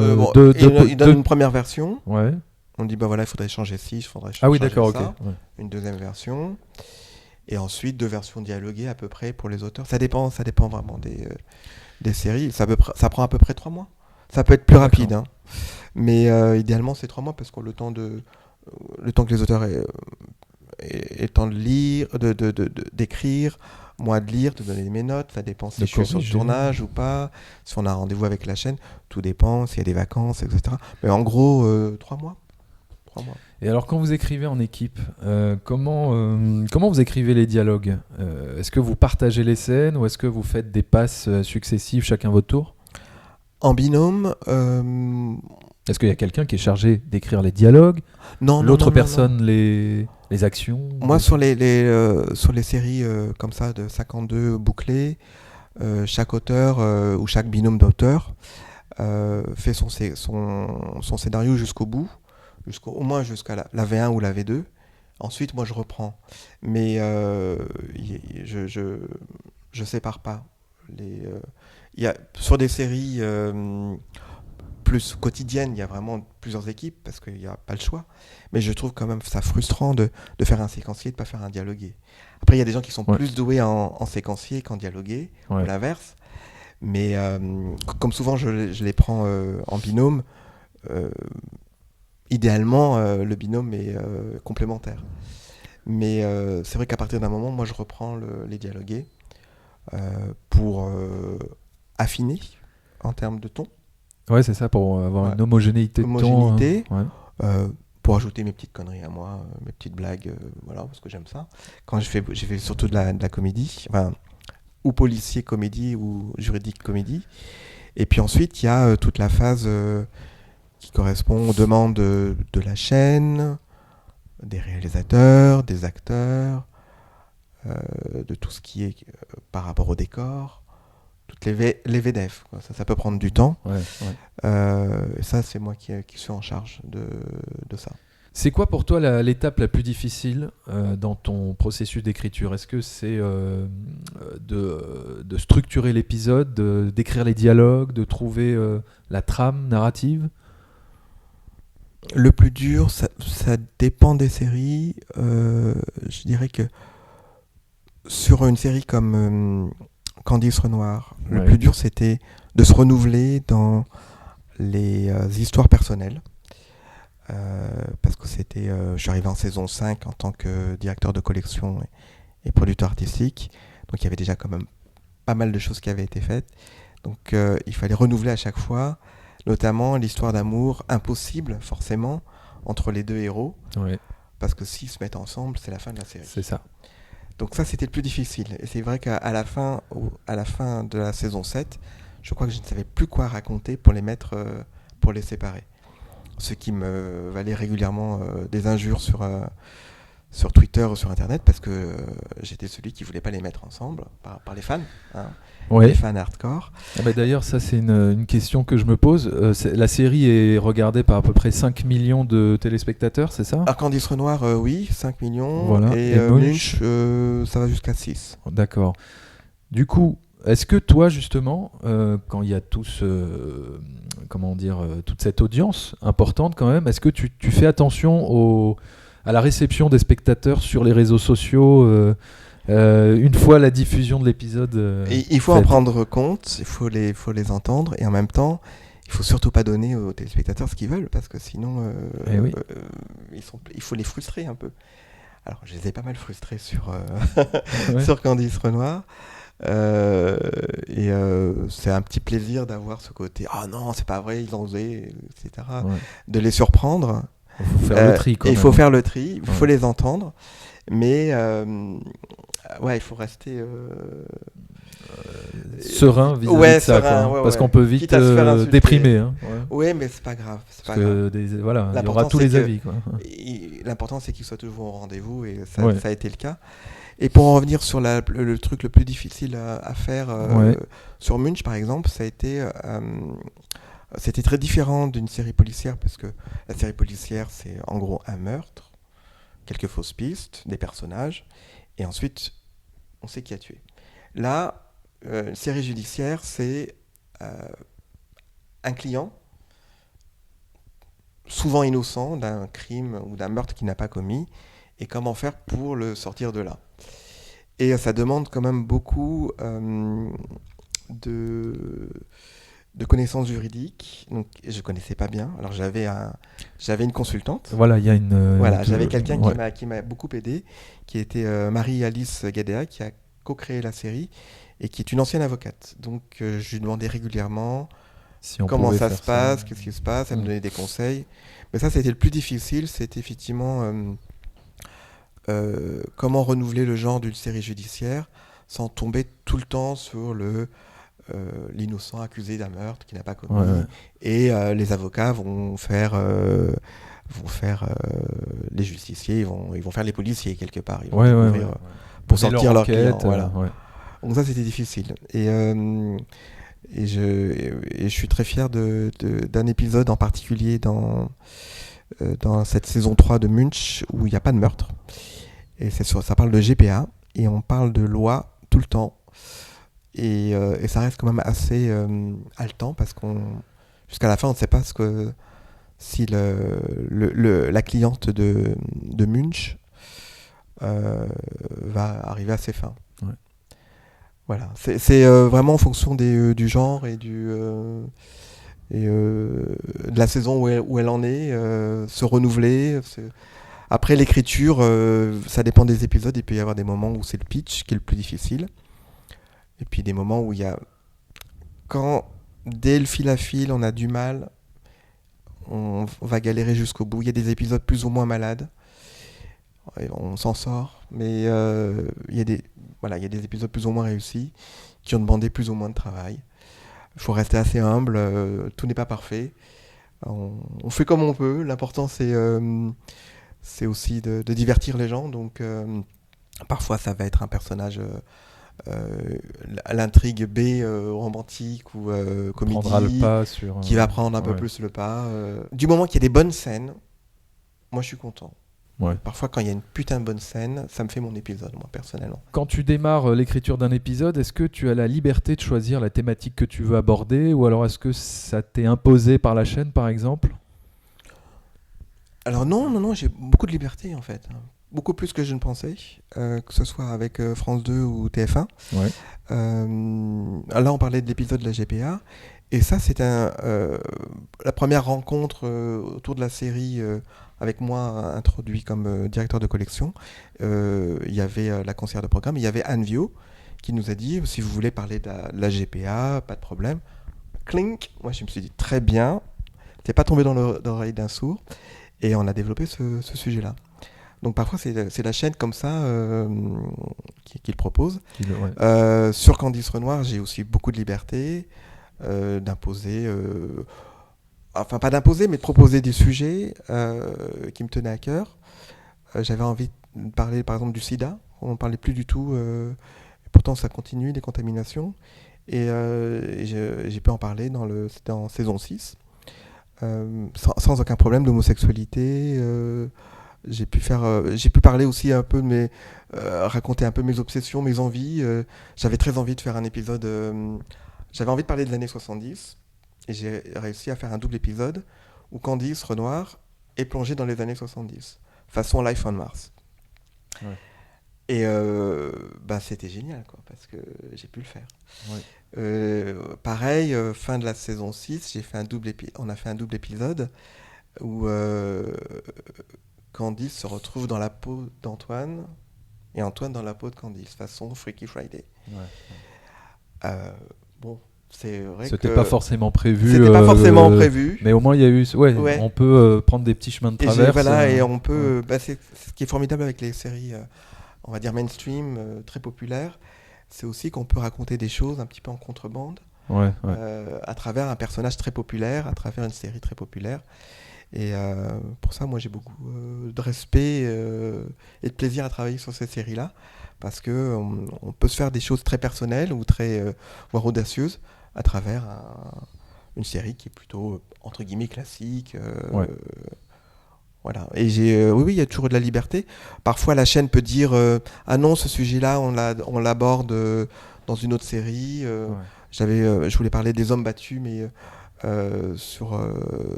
il donne une première version. Ouais. On dit il faudrait changer ci, il faudrait changer ça. Ah oui, d'accord, ok. Ouais. Une deuxième version. Et ensuite 2 versions dialoguées à peu près pour les auteurs. Ça dépend vraiment des séries. Ça prend à peu près 3 mois. Ça peut être plus rapide, hein. Mais idéalement c'est 3 mois parce que le temps que les auteurs aient le temps de lire, d'écrire, moi de lire, de donner mes notes, ça dépend si je suis sur le tournage ou pas, si on a rendez-vous avec la chaîne, tout dépend, s'il y a des vacances, etc. Mais en gros, 3 mois. 3 mois. Et alors quand vous écrivez en équipe, comment vous écrivez les dialogues ? Est-ce que vous partagez les scènes ou est-ce que vous faites des passes successives chacun votre tour ? En binôme... Est-ce qu'il y a quelqu'un qui est chargé d'écrire les dialogues ? Non. L'autre personne les actions ? Moi, sur les séries comme ça de 52 bouclées, chaque auteur ou chaque binôme d'auteurs fait son scénario jusqu'au bout, au moins jusqu'à la V1 ou la V2. Ensuite, moi, je reprends. Mais je sépare pas. Sur des séries plus quotidiennes, il y a vraiment plusieurs équipes parce qu'il n'y a pas le choix. Mais je trouve quand même ça frustrant de faire un séquencier et de ne pas faire un dialogué. Après, il y a des gens qui sont plus doués en séquencier qu'en dialogué, ou l'inverse. Mais comme souvent, je les prends en binôme. idéalement, le binôme est complémentaire. Mais c'est vrai qu'à partir d'un moment, moi, je reprends les dialogués pour affiner en termes de ton. Ouais, c'est ça, pour avoir une homogénéité de Homogénéité. ton. Ouais. Pour ajouter mes petites conneries à moi, mes petites blagues, voilà, parce que j'aime ça. Quand j'ai fait surtout de la comédie, enfin, ou policier comédie ou juridique comédie. Et puis ensuite, il y a toute la phase qui correspond aux demandes de la chaîne, des réalisateurs, des acteurs, de tout ce qui est par rapport au décor, toutes les VDF. Quoi. Ça peut prendre du temps. Ouais, ouais. Ça, c'est moi qui suis en charge de ça. C'est quoi pour toi l'étape la plus difficile dans ton processus d'écriture ? Est-ce que c'est de structurer l'épisode, d'écrire les dialogues, de trouver la trame narrative ? Le plus dur, ça dépend des séries. Je dirais que sur une série comme Candice Renoir, le plus dur, c'était de se renouveler dans les histoires personnelles. Parce que je suis arrivé en saison 5 en tant que directeur de collection et producteur artistique. Donc il y avait déjà quand même pas mal de choses qui avaient été faites. Donc il fallait renouveler à chaque fois, notamment l'histoire d'amour impossible, forcément, entre les deux héros. Ouais. Parce que s'ils se mettent ensemble, c'est la fin de la série. C'est ça. Donc ça, c'était le plus difficile. Et c'est vrai qu'à la fin de la saison 7, je crois que je ne savais plus quoi raconter pour les mettre, pour les séparer. Ce qui me valait régulièrement des injures sur Twitter ou sur Internet, parce que j'étais celui qui ne voulait pas les mettre ensemble par les fans, hein, Ouais. les fans hardcore. Ah bah d'ailleurs, ça c'est une question que je me pose. La série est regardée par à peu près 5 millions de téléspectateurs, c'est ça ? Alors Candice Renoir, oui, 5 millions, Voilà. et Munch, Munch, ça va jusqu'à 6. D'accord. Du coup, est-ce que toi, justement, quand il y a toute cette audience importante quand même, est-ce que tu fais attention à la réception des spectateurs sur les réseaux sociaux une fois la diffusion de l'épisode Il faut en prendre compte, il faut les entendre, et en même temps, il faut surtout pas donner aux téléspectateurs ce qu'ils veulent, parce que sinon, oui. il faut les frustrer un peu. Alors, je les ai pas mal frustrés sur Ouais. sur Candice Renoir. C'est un petit plaisir d'avoir ce côté ah non, c'est pas vrai, ils ont osé, etc. Ouais. De les surprendre. Il faut faire le tri. Il faut faire le tri, il faut Ouais. les entendre, mais il faut rester serein vis-à-vis de ça, serein, quoi. ouais, Parce ouais. qu'on peut vite Quitte à se faire insulter. déprimer. Hein. Ouais. Oui, mais c'est pas grave. Parce que il y aura L'important, tous c'est les que- avis. Quoi. L'important, c'est qu'ils soient toujours au rendez-vous, et Ouais. ça a été le cas. Et pour en revenir sur le truc le plus difficile à faire, Ouais. sur Munch par exemple, ça a été, c'était très différent d'une série policière, parce que la série policière, c'est en gros un meurtre, quelques fausses pistes, des personnages, et ensuite on sait qui a tué. Là, une série judiciaire, c'est un client, souvent innocent, d'un crime ou d'un meurtre qu'il n'a pas commis, et comment faire pour le sortir de là. Et ça demande quand même beaucoup de connaissances juridiques. Donc, je connaissais pas bien. Alors j'avais une consultante. Voilà, il y a une. J'avais quelqu'un ouais. qui m'a beaucoup aidé, qui était Marie-Alice Gadea, qui a co-créé la série et qui est une ancienne avocate. Donc je lui demandais régulièrement Si on comment pouvait ça faire se passe, qu'est-ce qui se passe, elle me donnait des conseils. Mais ça, c'était le plus difficile, c'était effectivement comment renouveler le genre d'une série judiciaire sans tomber tout le temps sur l'innocent accusé d'un meurtre qu'il n'a pas commis. Ouais. Et les avocats vont faire les justiciers, ils vont faire les policiers quelque part. Ils vont découvrir, pour Mener sortir leur client. enquête, Voilà. ouais. Donc ça, c'était difficile. Et je suis très fier d'un épisode en particulier dans cette saison 3 de Munch où il n'y a pas de meurtre. Et ça parle de GPA et on parle de loi tout le temps. Et ça reste quand même assez haletant, parce jusqu'à la fin, on ne sait pas si la cliente de Munch va arriver à ses fins. Ouais. Voilà, c'est vraiment en fonction du genre et et de la saison où elle en est, se renouveler. Après l'écriture, ça dépend des épisodes. Il peut y avoir des moments où c'est le pitch qui est le plus difficile. Et puis des moments où il y a... Quand dès le fil à fil, on a du mal, on va galérer jusqu'au bout. Il y a des épisodes plus ou moins malades. Et on s'en sort. Mais il y a des épisodes plus ou moins réussis qui ont demandé plus ou moins de travail. Il faut rester assez humble. Tout n'est pas parfait. On fait comme on peut. L'important, c'est aussi de divertir les gens. Donc, parfois, ça va être un personnage à l'intrigue B romantique ou comédie Prendra le pas sur... qui va prendre un peu plus le pas. Du moment qu'il y a des bonnes scènes, moi, je suis content. Ouais. Parfois, quand il y a une putain de bonne scène, ça me fait mon épisode, moi, personnellement. Quand tu démarres l'écriture d'un épisode, est-ce que tu as la liberté de choisir la thématique que tu veux aborder, ou alors est-ce que ça t'est imposé par la chaîne, par exemple ? Alors non, j'ai beaucoup de liberté, en fait. Beaucoup plus que je ne pensais, que ce soit avec France 2 ou TF1. Ouais. Là, on parlait de l'épisode de la GPA, et ça, c'est la première rencontre autour de la série avec moi introduit comme directeur de collection. Il y avait la conseillère de programme, il y avait Anne Vio qui nous a dit, si vous voulez parler de la GPA, pas de problème. Clink, moi je me suis dit, très bien, t'es pas tombé dans l'oreille d'un sourd, et on a développé ce sujet-là. Donc parfois c'est la chaîne comme ça qui le propose. Sur Candice Renoir, j'ai aussi beaucoup de liberté d'imposer... Enfin, pas d'imposer, mais de proposer des sujets qui me tenaient à cœur. J'avais envie de parler, par exemple, du sida. On n'en parlait plus du tout. Pourtant, ça continue, les contaminations. Et j'ai pu en parler c'était en saison 6. Sans aucun problème d'homosexualité. J'ai pu parler aussi un peu de raconter un peu mes obsessions, mes envies. J'avais très envie de faire un épisode... j'avais envie de parler de l'année 70. Et j'ai réussi à faire un double épisode où Candice Renoir est plongée dans les années 70, façon Life on Mars. Ouais. Et c'était génial, quoi, parce que j'ai pu le faire. Ouais. Pareil, fin de la saison 6, on a fait un double épisode où Candice se retrouve dans la peau d'Antoine et Antoine dans la peau de Candice, façon Freaky Friday. Ouais. Bon... C'était pas forcément prévu. C'était pas forcément prévu. Mais au moins, il y a eu. Ouais. On peut prendre des petits chemins de traverse. Et on peut. C'est ce qui est formidable avec les séries, on va dire mainstream, très populaires. C'est aussi qu'on peut raconter des choses un petit peu en contrebande. À travers un personnage très populaire, à travers une série très populaire. Et pour ça, moi, j'ai beaucoup de respect et de plaisir à travailler sur ces séries-là. Parce qu'on peut se faire des choses très personnelles ou voire audacieuses à travers une série qui est plutôt, entre guillemets, classique. Voilà. Et oui, il y a toujours de la liberté. Parfois, la chaîne peut dire ah non, ce sujet-là, on l'aborde dans une autre série. Je voulais parler des hommes battus, mais on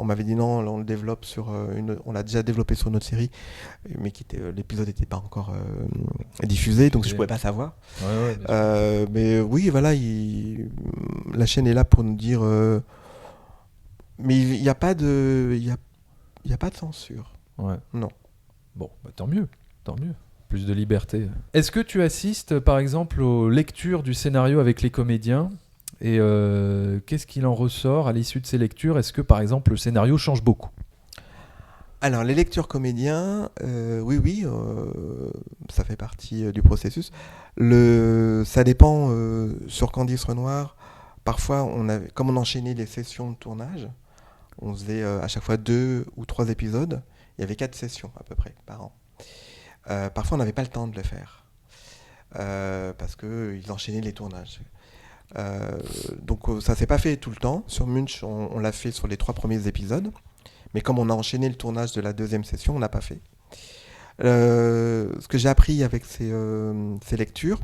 m'avait dit non, on le développe on l'a déjà développé sur une autre série, mais l'épisode n'était pas encore diffusé, donc je ne pouvais pas savoir. Mais oui, voilà, la chaîne est là pour nous dire, mais il n'y a pas de censure. Ouais. Non. Bon, tant mieux. Plus de liberté. Est-ce que tu assistes, par exemple, aux lectures du scénario avec les comédiens ? Et qu'est-ce qu'il en ressort à l'issue de ces lectures ? Est-ce que, par exemple, le scénario change beaucoup ? Alors, les lectures comédiens, oui, ça fait partie du processus. Ça dépend sur Candice Renoir. Parfois, comme on enchaînait les sessions de tournage, on faisait à chaque fois 2 ou 3 épisodes. Il y avait 4 sessions à peu près par an. Parfois, on n'avait pas le temps de le faire parce qu'ils enchaînaient les tournages. Donc ça s'est pas fait tout le temps. Sur Munch, on l'a fait sur les 3 premiers épisodes, mais comme on a enchaîné le tournage de la 2e session, on n'a pas fait. Ce que j'ai appris avec ces lectures,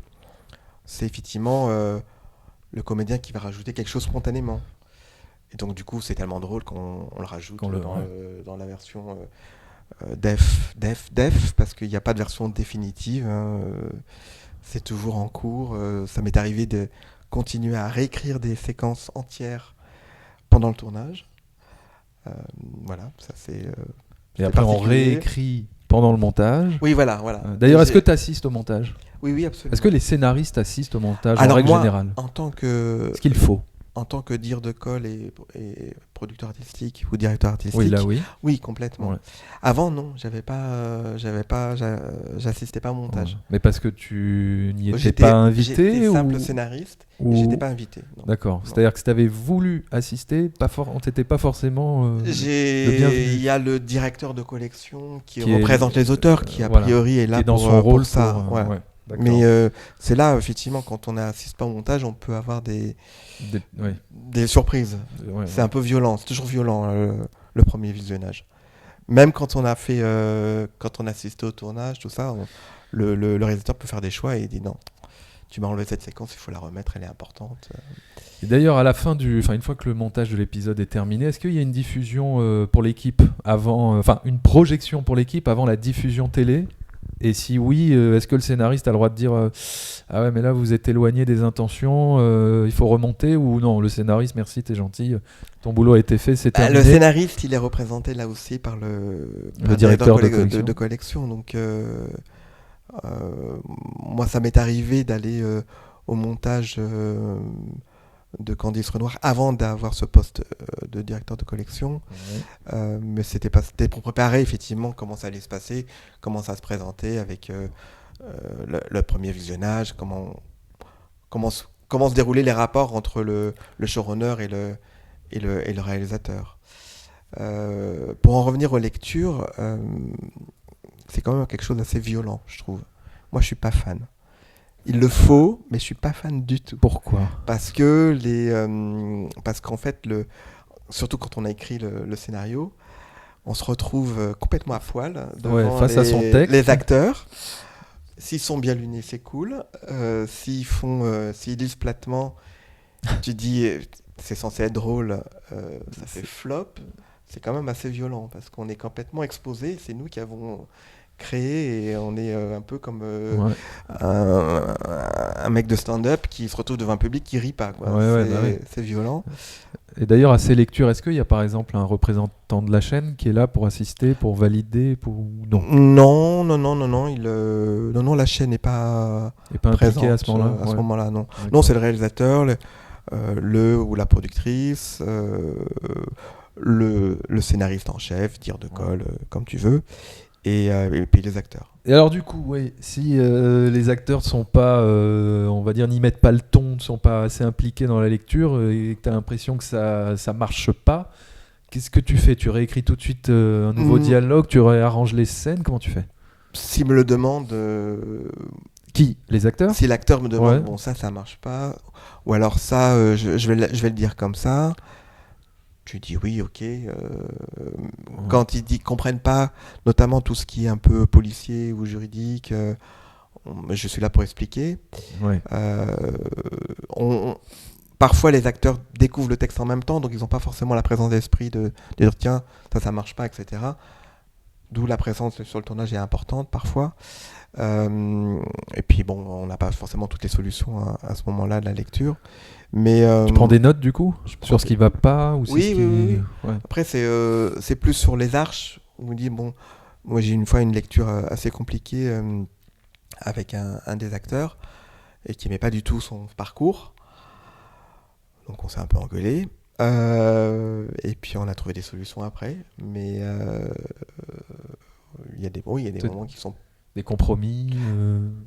c'est effectivement le comédien qui va rajouter quelque chose spontanément. Et donc du coup, c'est tellement drôle qu'on le rajoute dans la version def, parce qu'il n'y a pas de version définitive. C'est toujours en cours. Ça m'est arrivé de continuer à réécrire des séquences entières pendant le tournage. Voilà, ça c'est. Et après, on réécrit pendant le montage. Oui, voilà. D'ailleurs, est-ce que tu assistes au montage ? Oui, absolument. Est-ce que les scénaristes assistent au montage Alors, en règle moi, générale ? en tant que. Ce qu'il faut. En tant que dire de colle et producteur artistique ou directeur artistique. Oui, là, oui. Oui, complètement. Ouais. Avant, non, j'assistais pas au montage. Ouais. Mais parce que tu n'y étais J'étais pas invité J'étais ou... simple scénariste ou... et j'étais pas invité. Non. D'accord. Non. C'est-à-dire que si tu avais voulu assister, on t'était pas forcément le bienvenu. Il y a le directeur de collection qui représente les auteurs, qui a priori est là qui est dans pour, son rôle pour ça. ouais. Mais c'est là, effectivement, quand on n'assiste pas au montage, on peut avoir des surprises. C'est un peu violent, c'est toujours violent le premier visionnage. Même quand on a fait, quand on assistait au tournage, tout ça, le réalisateur peut faire des choix et il dit non, tu m'as enlevé cette séquence, il faut la remettre, elle est importante. Et d'ailleurs, à la fin une fois que le montage de l'épisode est terminé, est-ce qu'il y a une diffusion pour l'équipe avant, une projection pour l'équipe avant la diffusion télé ? Et si oui, est-ce que le scénariste a le droit de dire ah ouais, mais là vous êtes éloigné des intentions, il faut remonter, ou non, le scénariste, merci, t'es gentil, ton boulot a été fait, c'est terminé. Le scénariste, il est représenté là aussi par le directeur de collection. Donc moi, ça m'est arrivé d'aller au montage de Candice Renoir avant d'avoir ce poste de directeur de collection. Mais c'était pour préparer effectivement comment ça allait se passer, comment ça se présentait avec le premier visionnage, comment se déroulaient les rapports entre le showrunner et le réalisateur. Pour en revenir aux lectures, c'est quand même quelque chose d'assez violent, je trouve. Moi, je suis pas fan. Il le faut, mais je suis pas fan du tout. Pourquoi ? Parce qu'en fait, surtout quand on a écrit le scénario, on se retrouve complètement à poil devant face à son texte. Les acteurs. S'ils sont bien lunés, c'est cool. S'ils lisent platement, tu dis c'est censé être drôle, ça fait flop. C'est quand même assez violent parce qu'on est complètement exposé. C'est nous qui avons créé et on est un peu comme un mec de stand-up qui se retrouve devant un public qui rit pas. Quoi. C'est violent. Et d'ailleurs, à ces lectures, est-ce qu'il y a par exemple un représentant de la chaîne qui est là pour assister, pour valider, Non. Non, la chaîne n'est pas présente à ce moment-là. À ce moment-là, non. Non, c'est le réalisateur, ou la productrice, le scénariste en chef, dire de colle, comme tu veux. Et puis les acteurs. Et alors du coup, si les acteurs sont pas, on va dire, n'y mettent pas le ton, ne sont pas assez impliqués dans la lecture et que tu as l'impression que ça marche pas, qu'est-ce que tu fais ? Tu réécris tout de suite un nouveau dialogue, tu réarranges les scènes, comment tu fais ? S'ils me le demandent... Qui ? Les acteurs ? Si l'acteur me demande, bon ça marche pas, ou alors ça, je vais le dire comme ça... Tu dis oui, ok. Quand ils ne comprennent pas, notamment tout ce qui est un peu policier ou juridique, je suis là pour expliquer. Ouais. Parfois, les acteurs découvrent le texte en même temps, donc ils n'ont pas forcément la présence d'esprit de dire tiens, ça marche pas, etc. D'où la présence sur le tournage est importante parfois. Et puis bon, on n'a pas forcément toutes les solutions à ce moment-là de la lecture. Mais, tu prends des notes du coup sur ce qui va pas ou Oui. Ouais. Après c'est plus sur les arches où on me dit bon, moi j'ai une fois une lecture assez compliquée avec un des acteurs et qui n'aimait pas du tout son parcours, donc on s'est un peu engueulé et puis on a trouvé des solutions après, mais il y a des moments qui sont des compromis,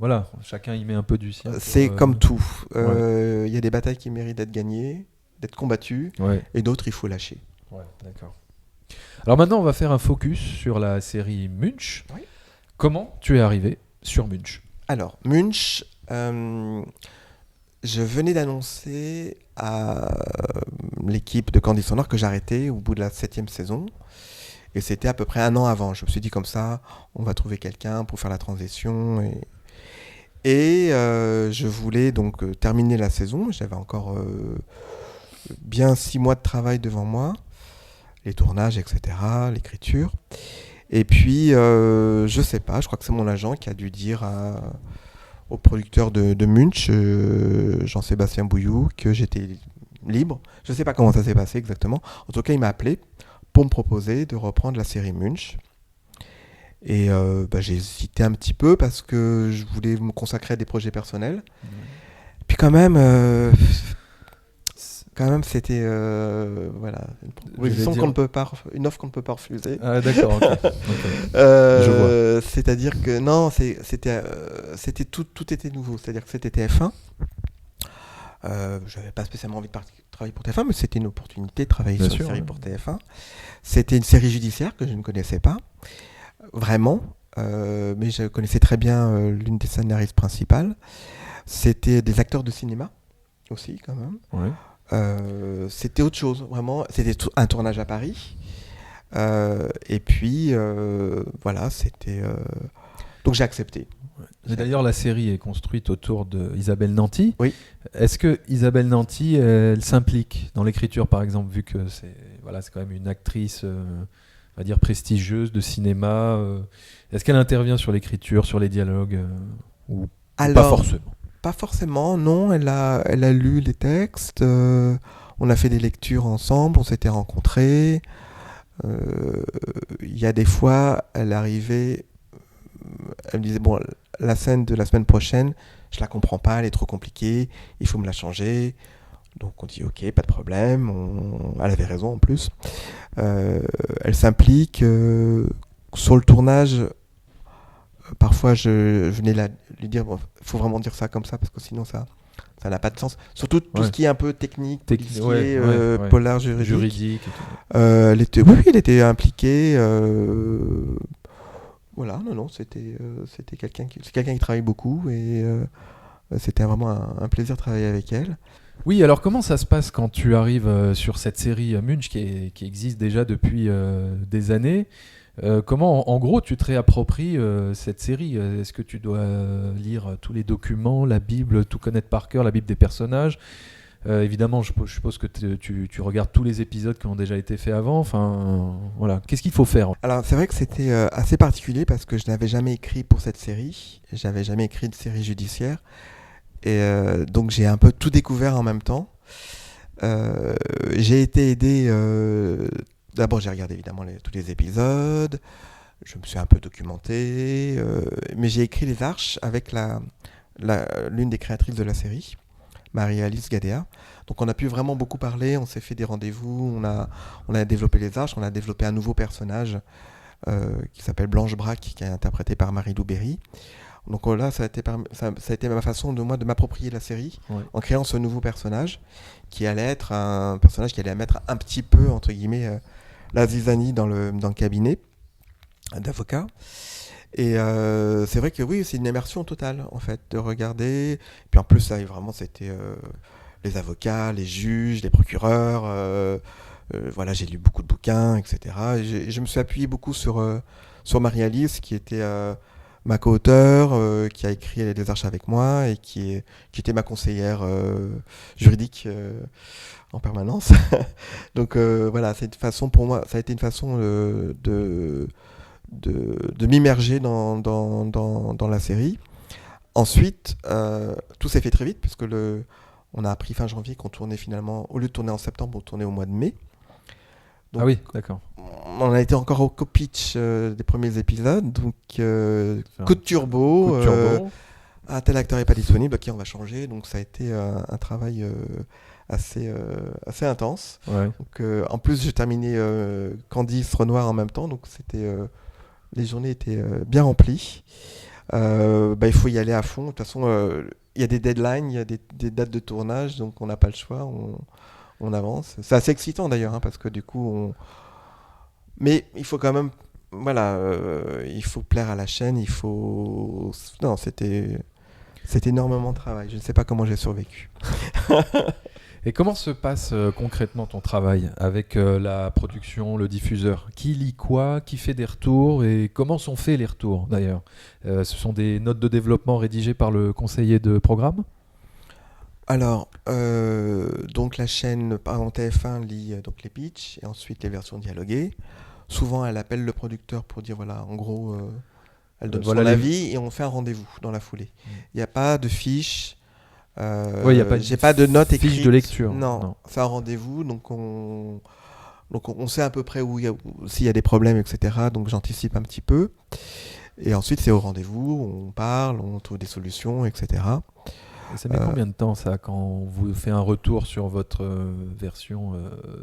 voilà, chacun y met un peu du sien. C'est comme tout. Il y a des batailles qui méritent d'être gagnées, d'être combattues, et d'autres il faut lâcher. Ouais, d'accord. Alors maintenant, on va faire un focus sur la série Munch. Oui. Comment tu es arrivé sur Munch ? Alors, Munch, je venais d'annoncer à l'équipe de Candice Renoir que j'arrêtais au bout de la 7e saison. Et c'était à peu près 1 an avant. Je me suis dit comme ça, on va trouver quelqu'un pour faire la transition. Et je voulais donc terminer la saison. J'avais encore bien 6 mois de travail devant moi. Les tournages, etc., l'écriture. Et puis, je sais pas, je crois que c'est mon agent qui a dû dire au producteur de Munch, Jean-Sébastien Bouillou, que j'étais libre. Je ne sais pas comment ça s'est passé exactement. En tout cas, il m'a appelé pour me proposer de reprendre la série Munch. Et j'ai hésité un petit peu parce que je voulais me consacrer à des projets personnels. Puis quand même, c'était voilà, une offre qu'on ne peut pas refuser. Ah d'accord, ok. Je vois. C'est-à-dire que non, c'était tout était nouveau. C'est-à-dire que c'était TF1. J'avais pas spécialement envie de travailler pour TF1, mais c'était une opportunité de travailler Bien sur sûr, une série ouais. pour TF1. C'était une série judiciaire que je ne connaissais pas, vraiment, mais je connaissais très bien l'une des scénaristes principales. C'était des acteurs de cinéma aussi, quand même. Ouais. C'était autre chose, vraiment. C'était un tournage à Paris. Et puis, voilà, c'était... Donc j'ai accepté. Et d'ailleurs, la série est construite autour de Isabelle Nanty. Oui. Est-ce que Isabelle Nanty, elle s'implique dans l'écriture, par exemple, vu que c'est quand même une actrice, on va dire prestigieuse de cinéma. Est-ce qu'elle intervient sur l'écriture, sur les dialogues, ou pas forcément? Pas forcément, non. Elle a lu les textes. On a fait des lectures ensemble. On s'était rencontrés. Il y a des fois, elle arrivait. Elle me disait, bon, la scène de la semaine prochaine, je la comprends pas, elle est trop compliquée, il faut me la changer. Donc on dit ok, pas de problème, elle avait raison en plus. Elle s'implique sur le tournage. Parfois je venais lui dire, bon, faut vraiment dire ça comme ça parce que sinon ça n'a pas de sens. Surtout tout ce qui est un peu technique, policier, polar, juridique. Et tout. Elle était impliquée. Voilà, non, c'était quelqu'un qui travaille beaucoup et c'était vraiment un plaisir de travailler avec elle. Oui, alors comment ça se passe quand tu arrives sur cette série Munch qui existe déjà depuis des années? Comment, en gros, tu te réappropries cette série? Est-ce que tu dois lire tous les documents, la Bible, tout connaître par cœur, la Bible des personnages? Évidemment, je suppose que tu regardes tous les épisodes qui ont déjà été faits avant. Enfin, voilà. Qu'est-ce qu'il faut faire? Alors, c'est vrai que c'était assez particulier parce que je n'avais jamais écrit pour cette série. J'avais jamais écrit de série judiciaire. Et donc, j'ai un peu tout découvert en même temps. J'ai été aidé... D'abord, j'ai regardé évidemment tous les épisodes. Je me suis un peu documenté. Mais j'ai écrit les arches avec l'une des créatrices de la série, Marie-Alice Gadea. Donc on a pu vraiment beaucoup parler, on s'est fait des rendez-vous, on a développé les arches, on a développé un nouveau personnage qui s'appelle Blanche Braque, qui est interprété par Marie-Lou Berry. Donc là, ça a été ma façon de m'approprier la série, en créant ce nouveau personnage, qui allait être un personnage qui allait mettre un petit peu, entre guillemets, la zizanie dans le cabinet d'avocat. Et c'est vrai que oui, c'est une immersion totale en fait de regarder. Puis en plus, ça, vraiment, c'était les avocats, les juges, les procureurs. Voilà, j'ai lu beaucoup de bouquins, etc. Et je me suis appuyé beaucoup sur Marie-Alice, qui était ma co-auteure, qui a écrit Les Arches avec moi et qui était ma conseillère juridique en permanence. Donc voilà, c'est une façon pour moi, ça a été une façon de m'immerger dans la série. Ensuite, tout s'est fait très vite, puisque on a appris fin janvier qu'on tournait finalement, au lieu de tourner en septembre, on tournait au mois de mai. Donc, ah oui, d'accord. On a été encore au co-pitch des premiers épisodes, donc coup de turbo. Tel acteur n'est pas disponible, ok, on va changer. Donc ça a été un travail assez intense. Ouais. Donc, en plus, j'ai terminé Candice Renoir en même temps, donc les journées étaient bien remplies. Il faut y aller à fond. De toute façon, il y a des deadlines, il y a des dates de tournage, donc on n'a pas le choix, on avance. C'est assez excitant d'ailleurs, parce que du coup, mais il faut quand même, voilà, il faut plaire à la chaîne, Non, c'était énormément de travail. Je ne sais pas comment j'ai survécu. Et comment se passe concrètement ton travail avec la production, le diffuseur? Qui lit quoi? Qui fait des retours? Et comment sont faits les retours d'ailleurs? Ce sont des notes de développement rédigées par le conseiller de programme? Alors, donc la chaîne, par exemple TF1 lit donc les pitchs et ensuite les versions dialoguées. Souvent, elle appelle le producteur pour dire, voilà, en gros, elle donne son avis et on fait un rendez-vous dans la foulée. Il n'y a pas de fiche. Ouais, y a pas de j'ai pas de notes fiche écrites. de lecture. Non, Non. c'est un rendez-vous, donc on sait à peu près s'il y a des problèmes, etc. Donc j'anticipe un petit peu. Et ensuite, c'est au rendez-vous, on parle, on trouve des solutions, etc. Et ça met combien de temps ça quand on vous fait un retour sur votre version,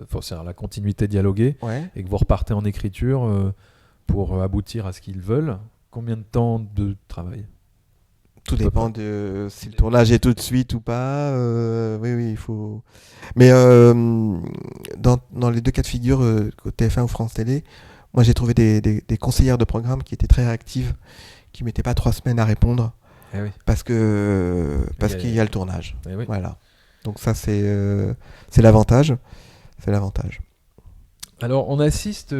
c'est-à-dire la continuité dialoguée, Ouais. et que vous repartez en écriture pour aboutir à ce qu'ils veulent? Combien de temps de travail? Tout À peu dépend près. de si le tournage est tout de suite ou pas. Oui, il faut. Mais dans les deux cas de figure, TF1 ou France Télé, moi j'ai trouvé des conseillères de programme qui étaient très réactives, qui mettaient pas 3 semaines à répondre Eh oui. parce qu'il y a le tournage. Eh oui. Voilà. Donc ça c'est l'avantage. C'est l'avantage. Alors, on assiste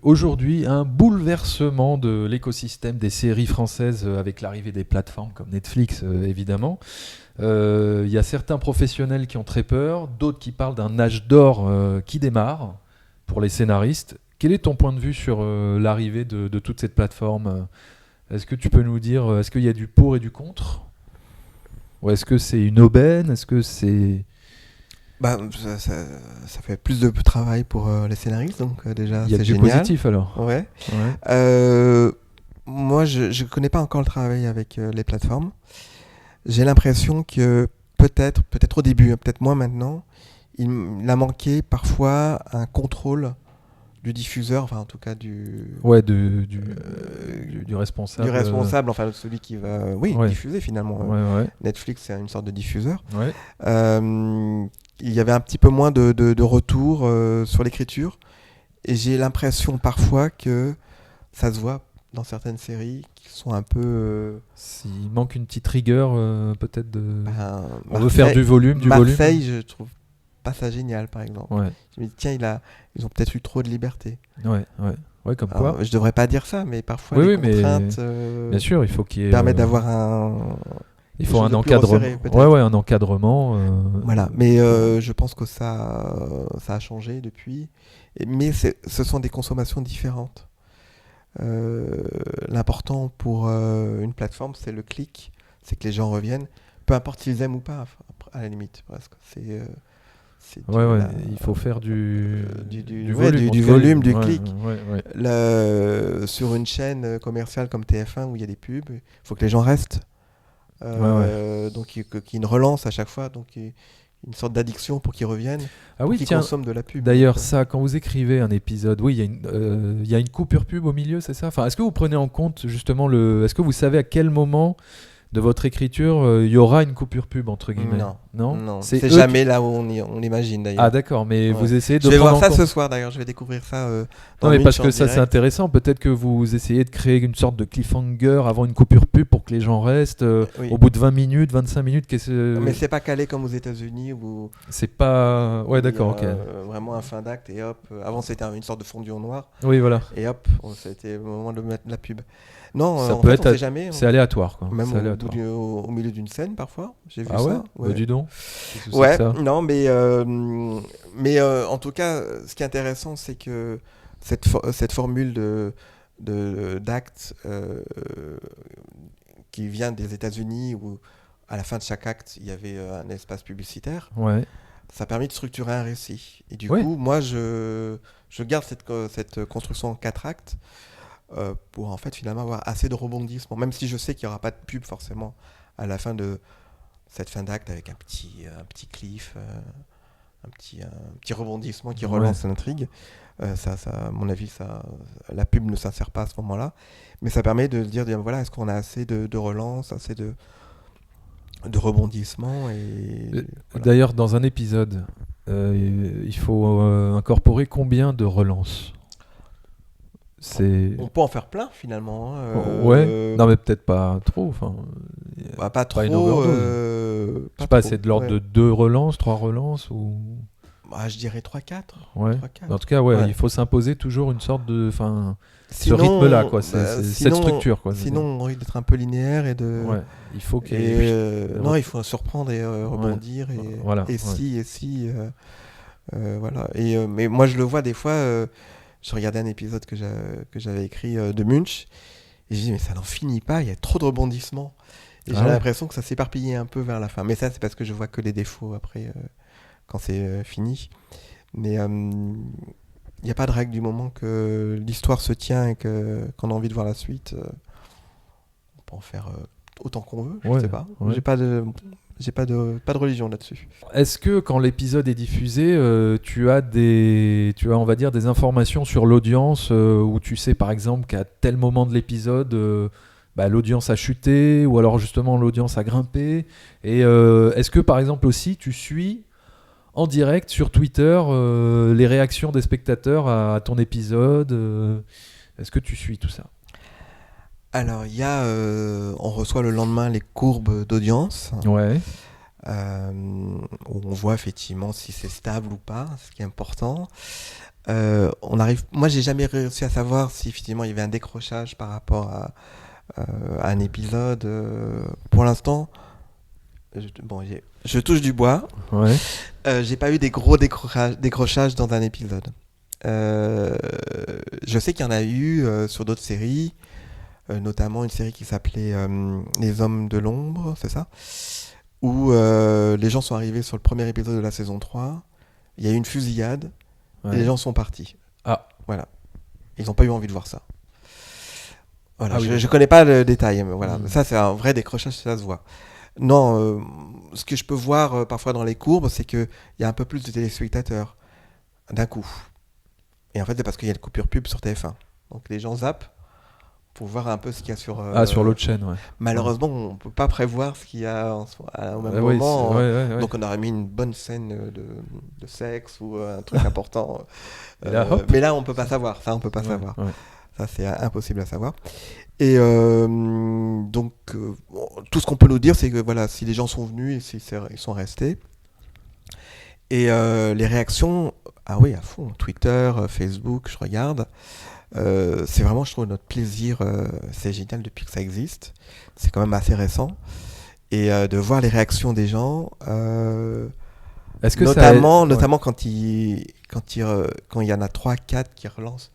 aujourd'hui à un bouleversement de l'écosystème des séries françaises avec l'arrivée des plateformes comme Netflix, évidemment. Il y a certains professionnels qui ont très peur, d'autres qui parlent d'un âge d'or qui démarre pour les scénaristes. Quel est ton point de vue sur l'arrivée de toute cette plateforme? Est-ce que tu peux nous dire, est-ce qu'il y a du pour et du contre? Ou est-ce que c'est une aubaine? Est-ce que c'est... Bah, ça fait plus de travail pour les scénaristes, donc déjà Il y a c'est du génial. positif alors? Ouais. Ouais. Moi, je ne connais pas encore le travail avec les plateformes. J'ai l'impression que peut-être au début, peut-être moins maintenant, il a manqué parfois un contrôle du diffuseur, enfin en tout cas du responsable. du responsable, enfin celui qui va Ouais. diffuser finalement. Ouais. Netflix, c'est une sorte de diffuseur. Ouais. Il y avait un petit peu moins de retour sur l'écriture. Et j'ai l'impression parfois que ça se voit dans certaines séries qui sont un peu... S'il manque une petite rigueur, peut-être de... On veut Marseille- faire du volume. Marseille, je trouve pas ça génial, par exemple. Ouais, Je me dis, tiens, ils ont peut-être eu trop de liberté. ouais, comme quoi. Alors, je devrais pas dire ça, mais parfois Oui, les oui, mais contraintes bien sûr, il faut qu'il y ait... permettent d'avoir il quelque faut chose un de plus encadrement. resserré, peut-être. Ouais, un encadrement. Voilà, mais je pense que ça a changé depuis. Mais ce sont des consommations différentes. L'important pour une plateforme, c'est le clic, c'est que les gens reviennent, peu importe s'ils aiment ou pas, à la limite, presque. Ouais, il faut faire du volume. du en tout cas. volume, du Ouais, clic. ouais. Sur une chaîne commerciale comme TF1 où il y a des pubs, il faut que les gens restent. Donc qu'il y ait une relance à chaque fois, donc une sorte d'addiction pour qu'ils reviennent, Ah oui, qu'ils tiens. consomment de la pub. D'ailleurs, Donc, ça, quand vous écrivez un épisode, oui, il y a une coupure pub au milieu, c'est ça? Enfin, est-ce que vous prenez en compte justement est-ce que vous savez à quel moment de votre écriture il y aura une coupure pub entre guillemets? non, C'est c'est eux jamais là où on l'imagine d'ailleurs. Ah d'accord, mais Ouais. vous essayez de Je vais prendre voir en ça compte. ce soir d'ailleurs, je vais découvrir ça. Dans Non mais Munch parce que en ça c'est direct. intéressant, peut-être que vous essayez de créer une sorte de cliffhanger avant une coupure pub pour que les gens restent Oui. au bout de 20 minutes, 25 minutes, Mais c'est pas calé comme aux États-Unis où c'est pas... Ouais d'accord, il y ok. a, vraiment un fin d'acte et hop. Avant c'était une sorte de fondu en noir Oui voilà, et hop, ça a été le moment de mettre la pub. Non, Ça en peut fait, être on sait jamais. c'est aléatoire quoi. Même C'est au, aléatoire. au milieu d'une scène parfois, j'ai vu Ah ouais, ça. Bah, dis donc. Qu'est-ce que c'est Ouais, que ça non, mais en tout cas, ce qui est intéressant, c'est que cette formule d'acte qui vient des États-Unis où à la fin de chaque acte, il y avait un espace publicitaire, Ouais. ça a permis de structurer un récit. Et du Ouais. coup, moi, je garde cette construction en 4 actes pour en fait finalement avoir assez de rebondissements, même si je sais qu'il n'y aura pas de pub forcément à la fin de cette fin d'acte avec un petit cliff, un petit rebondissement qui relance l'intrigue. Ça, à mon avis, la pub ne s'insère pas à ce moment-là, mais ça permet de dire voilà, est-ce qu'on a assez de relance, assez de rebondissement et voilà. D'ailleurs, dans un épisode, il faut incorporer combien de relances? On peut en faire plein finalement. Ouais, non mais peut-être pas trop. Enfin, pas trop. une overdose. Je sais pas, c'est de l'ordre de 2 relances, 3 relances ou... Je dirais 3-4. Ouais. 3-4. En tout cas, ouais, Ouais. il faut s'imposer toujours une sorte de... ce Sinon, rythme-là, quoi. Cette sinon, structure, quoi. Sinon, on risque d'être un peu linéaire et de... Ouais, il faut qu'il y ait... non, il faut surprendre et rebondir. Et, Voilà, et ouais. si... voilà. Mais moi, je le vois des fois... je regardais un épisode que j'avais écrit de Munch et je dis mais ça n'en finit pas, il y a trop de rebondissements. Et j'ai l'impression que ça s'est éparpillé un peu vers la fin. Mais ça, c'est parce que je vois que les défauts après, quand c'est fini. Mais il n'y a pas de règle du moment que l'histoire se tient et qu'on a envie de voir la suite. On peut en faire autant qu'on veut, je sais pas. Ouais. J'ai pas de religion là-dessus. Est-ce que quand l'épisode est diffusé, tu as on va dire des informations sur l'audience où tu sais par exemple qu'à tel moment de l'épisode l'audience a chuté ou alors justement l'audience a grimpé et est-ce que par exemple aussi tu suis en direct sur Twitter les réactions des spectateurs à ton épisode est-ce que tu suis tout ça? Alors, il y a, on reçoit le lendemain les courbes d'audience, Ouais. où on voit effectivement si c'est stable ou pas, ce qui est important. Moi, j'ai jamais réussi à savoir si effectivement il y avait un décrochage par rapport à un épisode. Pour l'instant, je touche du bois. Ouais. J'ai pas eu des gros décrochages dans un épisode. Je sais qu'il y en a eu sur d'autres séries. Notamment une série qui s'appelait Les Hommes de l'Ombre, c'est ça, où les gens sont arrivés sur le premier épisode de la saison 3, il y a eu une fusillade, et les gens sont partis. Ah. Voilà. Ils n'ont pas eu envie de voir ça. Voilà. Ah oui, je connais pas le détail, mais voilà. Ça, c'est un vrai décrochage, ça se voit. Non, ce que je peux voir parfois dans les courbes, c'est qu'il y a un peu plus de téléspectateurs d'un coup. Et en fait, c'est parce qu'il y a une coupure pub sur TF1. Donc les gens zappent pour voir un peu ce qu'il y a sur l'autre chaîne, ouais. Malheureusement, on peut pas prévoir ce qu'il y a au même moment. Ouais. Donc on aurait mis une bonne scène de sexe ou un truc important. Là, mais là, on peut pas savoir. Ça, on peut pas savoir. Ouais. Ça, c'est impossible à savoir. Et donc, tout ce qu'on peut nous dire, c'est que voilà, si les gens sont venus et s'ils sont restés. Et les réactions, ah oui, à fond. Twitter, Facebook, je regarde. C'est vraiment, je trouve, notre plaisir. C'est génial depuis que ça existe. C'est quand même assez récent. Et de voir les réactions des gens, est-ce que notamment quand il y en a 3-4 qui relancent,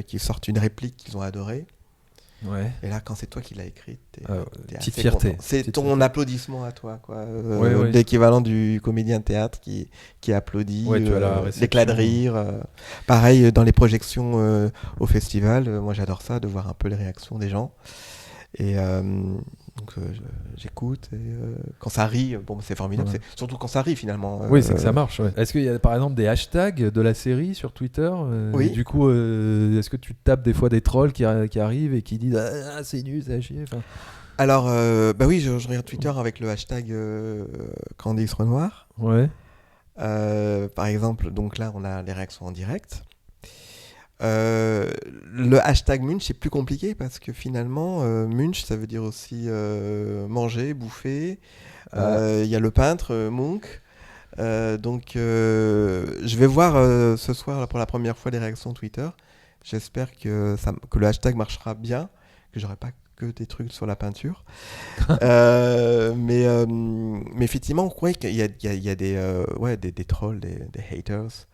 qui sortent une réplique qu'ils ont adorée. Ouais. Et là, quand c'est toi qui l'as écrite, t'es petite assez fierté. content. C'est petite ton fierté. applaudissement à toi, quoi. Ouais. L'équivalent du comédien de théâtre qui applaudit, Ouais, tu as la réception. l'éclat de rire. Pareil, dans les projections au festival, moi j'adore ça, de voir un peu les réactions des gens. Et donc j'écoute. Et, quand ça rit, bon, c'est formidable. Ouais. C'est surtout quand ça rit finalement. Oui, c'est que ça marche. Ouais. Est-ce qu'il y a par exemple des hashtags de la série sur Twitter Oui. Du coup, est-ce que tu tapes des fois des trolls qui arrivent et qui disent ah, c'est nul, c'est à chier. Alors, bah oui, je regarde Twitter avec le hashtag Candice Renoir. Ouais. Par exemple, donc là, on a les réactions en direct. Le hashtag Munch, c'est plus compliqué parce que finalement, Munch, ça veut dire aussi manger, bouffer. Il y a le peintre, Munch. Donc, je vais voir ce soir là, pour la première fois les réactions Twitter. J'espère que le hashtag marchera bien, que j'aurai pas que des trucs sur la peinture. Mais effectivement, on croit qu'il y a des trolls, des haters.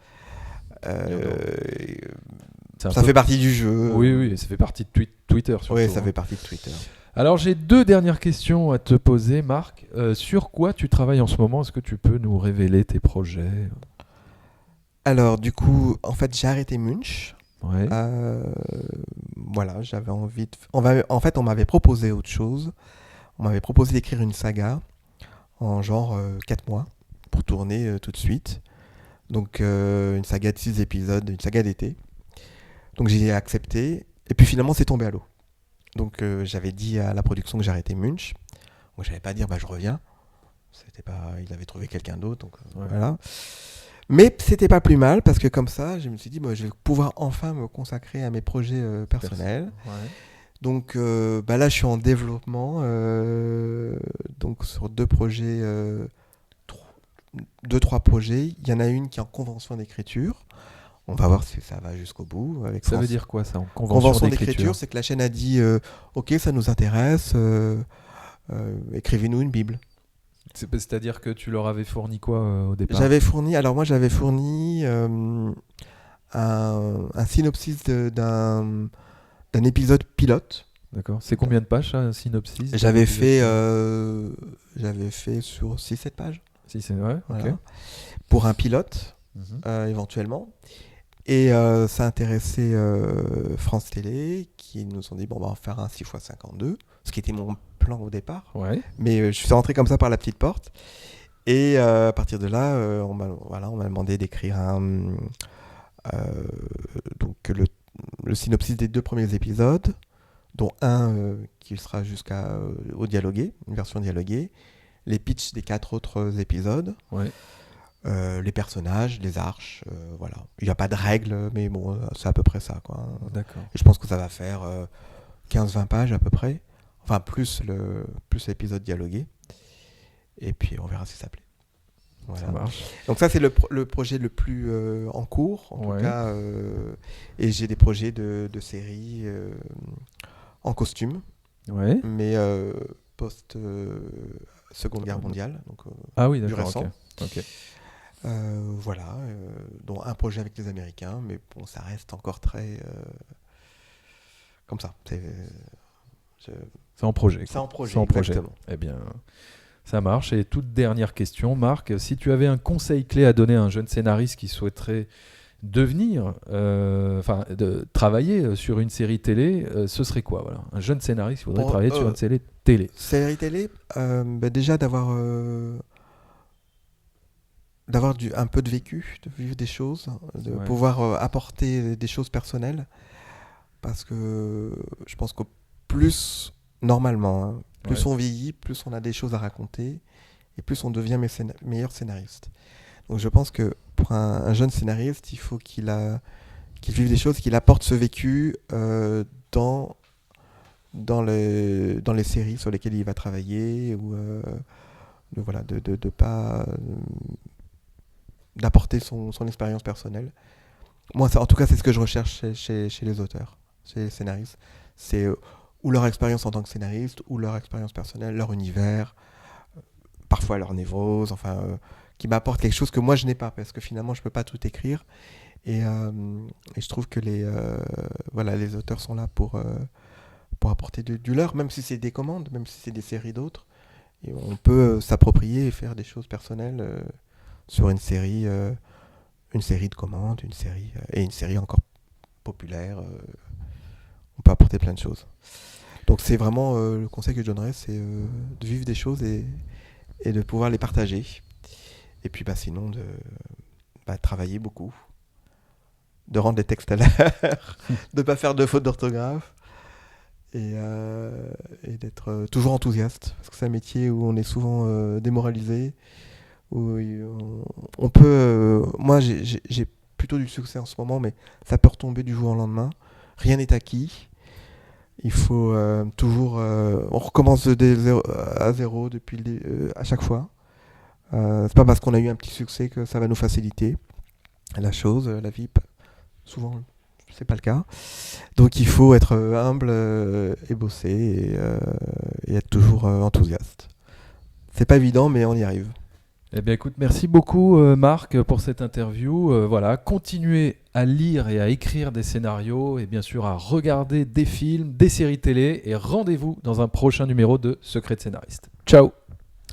Ça fait partie du jeu. Oui, ça fait partie de Twitter surtout. Oui, ça fait partie de Twitter. Alors j'ai 2 dernières questions à te poser, Marc. Sur quoi tu travailles en ce moment? Est-ce que tu peux nous révéler tes projets? Alors du coup, en fait, j'ai arrêté Munch. Ouais. Voilà, j'avais envie de... En fait, on m'avait proposé autre chose. On m'avait proposé d'écrire une saga en genre 4 mois pour tourner tout de suite. Donc une saga de 6 épisodes, une saga d'été. Donc j'ai accepté. Et puis finalement, c'est tombé à l'eau. Donc j'avais dit à la production que j'arrêtais Munch. Moi, je n'allais pas dire je reviens. C'était pas, il avait trouvé quelqu'un d'autre. Donc voilà. Mais c'était pas plus mal parce que comme ça, je me suis dit je vais pouvoir enfin me consacrer à mes projets personnels. Ouais. Donc là, je suis en développement. Donc sur 2 projets, 2-3 projets. Il y en a une qui est en convention d'écriture. On va voir si ça va jusqu'au bout. Ça veut dire quoi ça, en convention d'écriture? C'est que la chaîne a dit ok, ça nous intéresse, écrivez-nous une Bible. C'est-à-dire que tu leur avais fourni quoi au départ? J'avais fourni un synopsis d'un épisode pilote D'accord. C'est combien de pages, ça, un synopsis? J'avais fait sur 6-7 pages. Si c'est vrai, Voilà. ok. Pour un pilote, Mhm. éventuellement. Et ça intéressait France Télé, qui nous ont dit bon, bah, on va faire un 6x52, ce qui était mon plan au départ. Ouais. Mais je suis rentré comme ça par la petite porte. Et à partir de là, on m'a demandé d'écrire donc le synopsis des 2 premiers épisodes, dont un qui sera au dialogué, une version dialoguée, les pitchs des 4 autres épisodes, Ouais. les personnages, les arches, voilà. Il n'y a pas de règles, mais bon, c'est à peu près ça, quoi. D'accord. Et je pense que ça va faire 15-20 pages à peu près, enfin plus l'épisode dialogué. Et puis on verra si ça plaît. Voilà. Ça marche. Donc ça c'est le projet le plus en cours, en Ouais. tout cas. Et j'ai des projets de séries en costume, Ouais. mais post Seconde Guerre mondiale, donc Ah oui, du d'accord. récent. Ok. Voilà, dont un projet avec les Américains, mais bon, ça reste encore très comme ça. C'est en projet. C'est en projet, C'est en projet. exactement. Eh bien, ça marche. Et toute dernière question, Marc, si tu avais un conseil clé à donner à un jeune scénariste qui souhaiterait devenir, de travailler sur une série télé, ce serait quoi, voilà? Un jeune scénariste qui voudrait Bon, travailler sur une série télé. Série télé, déjà d'avoir un peu de vécu, de vivre des choses, de Ouais. pouvoir apporter des choses personnelles, parce que je pense que plus, normalement, hein, plus Ouais. on vieillit, plus on a des choses à raconter, et plus on devient meilleur scénariste. Donc je pense que pour un jeune scénariste, il faut qu'il vive des choses, qu'il apporte ce vécu dans les séries sur lesquelles il va travailler, ou de pas d'apporter son expérience personnelle. Moi, en tout cas, c'est ce que je recherche chez les auteurs, chez les scénaristes. C'est ou leur expérience en tant que scénariste, ou leur expérience personnelle, leur univers, parfois leur névrose, qui m'apporte quelque chose que moi je n'ai pas, parce que finalement je peux pas tout écrire. Et je trouve que les auteurs sont là pour apporter du leur, même si c'est des commandes, même si c'est des séries d'autres. Et on peut s'approprier et faire des choses personnelles sur une série de commandes, une série encore populaire. On peut apporter plein de choses. Donc c'est vraiment le conseil que je donnerais, c'est de vivre des choses et de pouvoir les partager. Et puis sinon de travailler beaucoup, de rendre les textes à l'heure, de ne pas faire de fautes d'orthographe, et d'être toujours enthousiaste, parce que c'est un métier où on est souvent démoralisé, où on peut... moi j'ai plutôt du succès en ce moment, mais ça peut retomber du jour au lendemain. Rien n'est acquis. Il faut toujours... on recommence à zéro à chaque fois. C'est pas parce qu'on a eu un petit succès que ça va nous faciliter la chose, la vie. Souvent, c'est pas le cas. Donc il faut être humble et bosser et être toujours enthousiaste. C'est pas évident, mais on y arrive. Eh bien, écoute, merci beaucoup, Marc, pour cette interview. Voilà, continuez à lire et à écrire des scénarios et bien sûr à regarder des films, des séries télé et rendez-vous dans un prochain numéro de Secret de Scénariste. Ciao!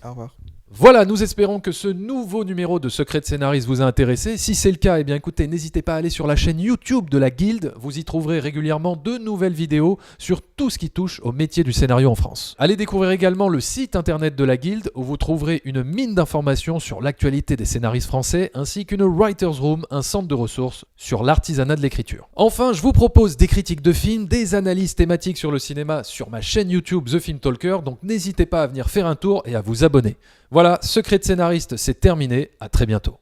Au revoir. Voilà, nous espérons que ce nouveau numéro de Secret de Scénariste vous a intéressé. Si c'est le cas, eh bien écoutez, n'hésitez pas à aller sur la chaîne YouTube de la Guilde. Vous y trouverez régulièrement de nouvelles vidéos sur tout ce qui touche au métier du scénario en France. Allez découvrir également le site internet de la Guilde où vous trouverez une mine d'informations sur l'actualité des scénaristes français ainsi qu'une Writer's Room, un centre de ressources sur l'artisanat de l'écriture. Enfin, je vous propose des critiques de films, des analyses thématiques sur le cinéma sur ma chaîne YouTube The Film Talker, donc n'hésitez pas à venir faire un tour et à vous abonner. Voilà, Secret de Scénariste, c'est terminé. À très bientôt.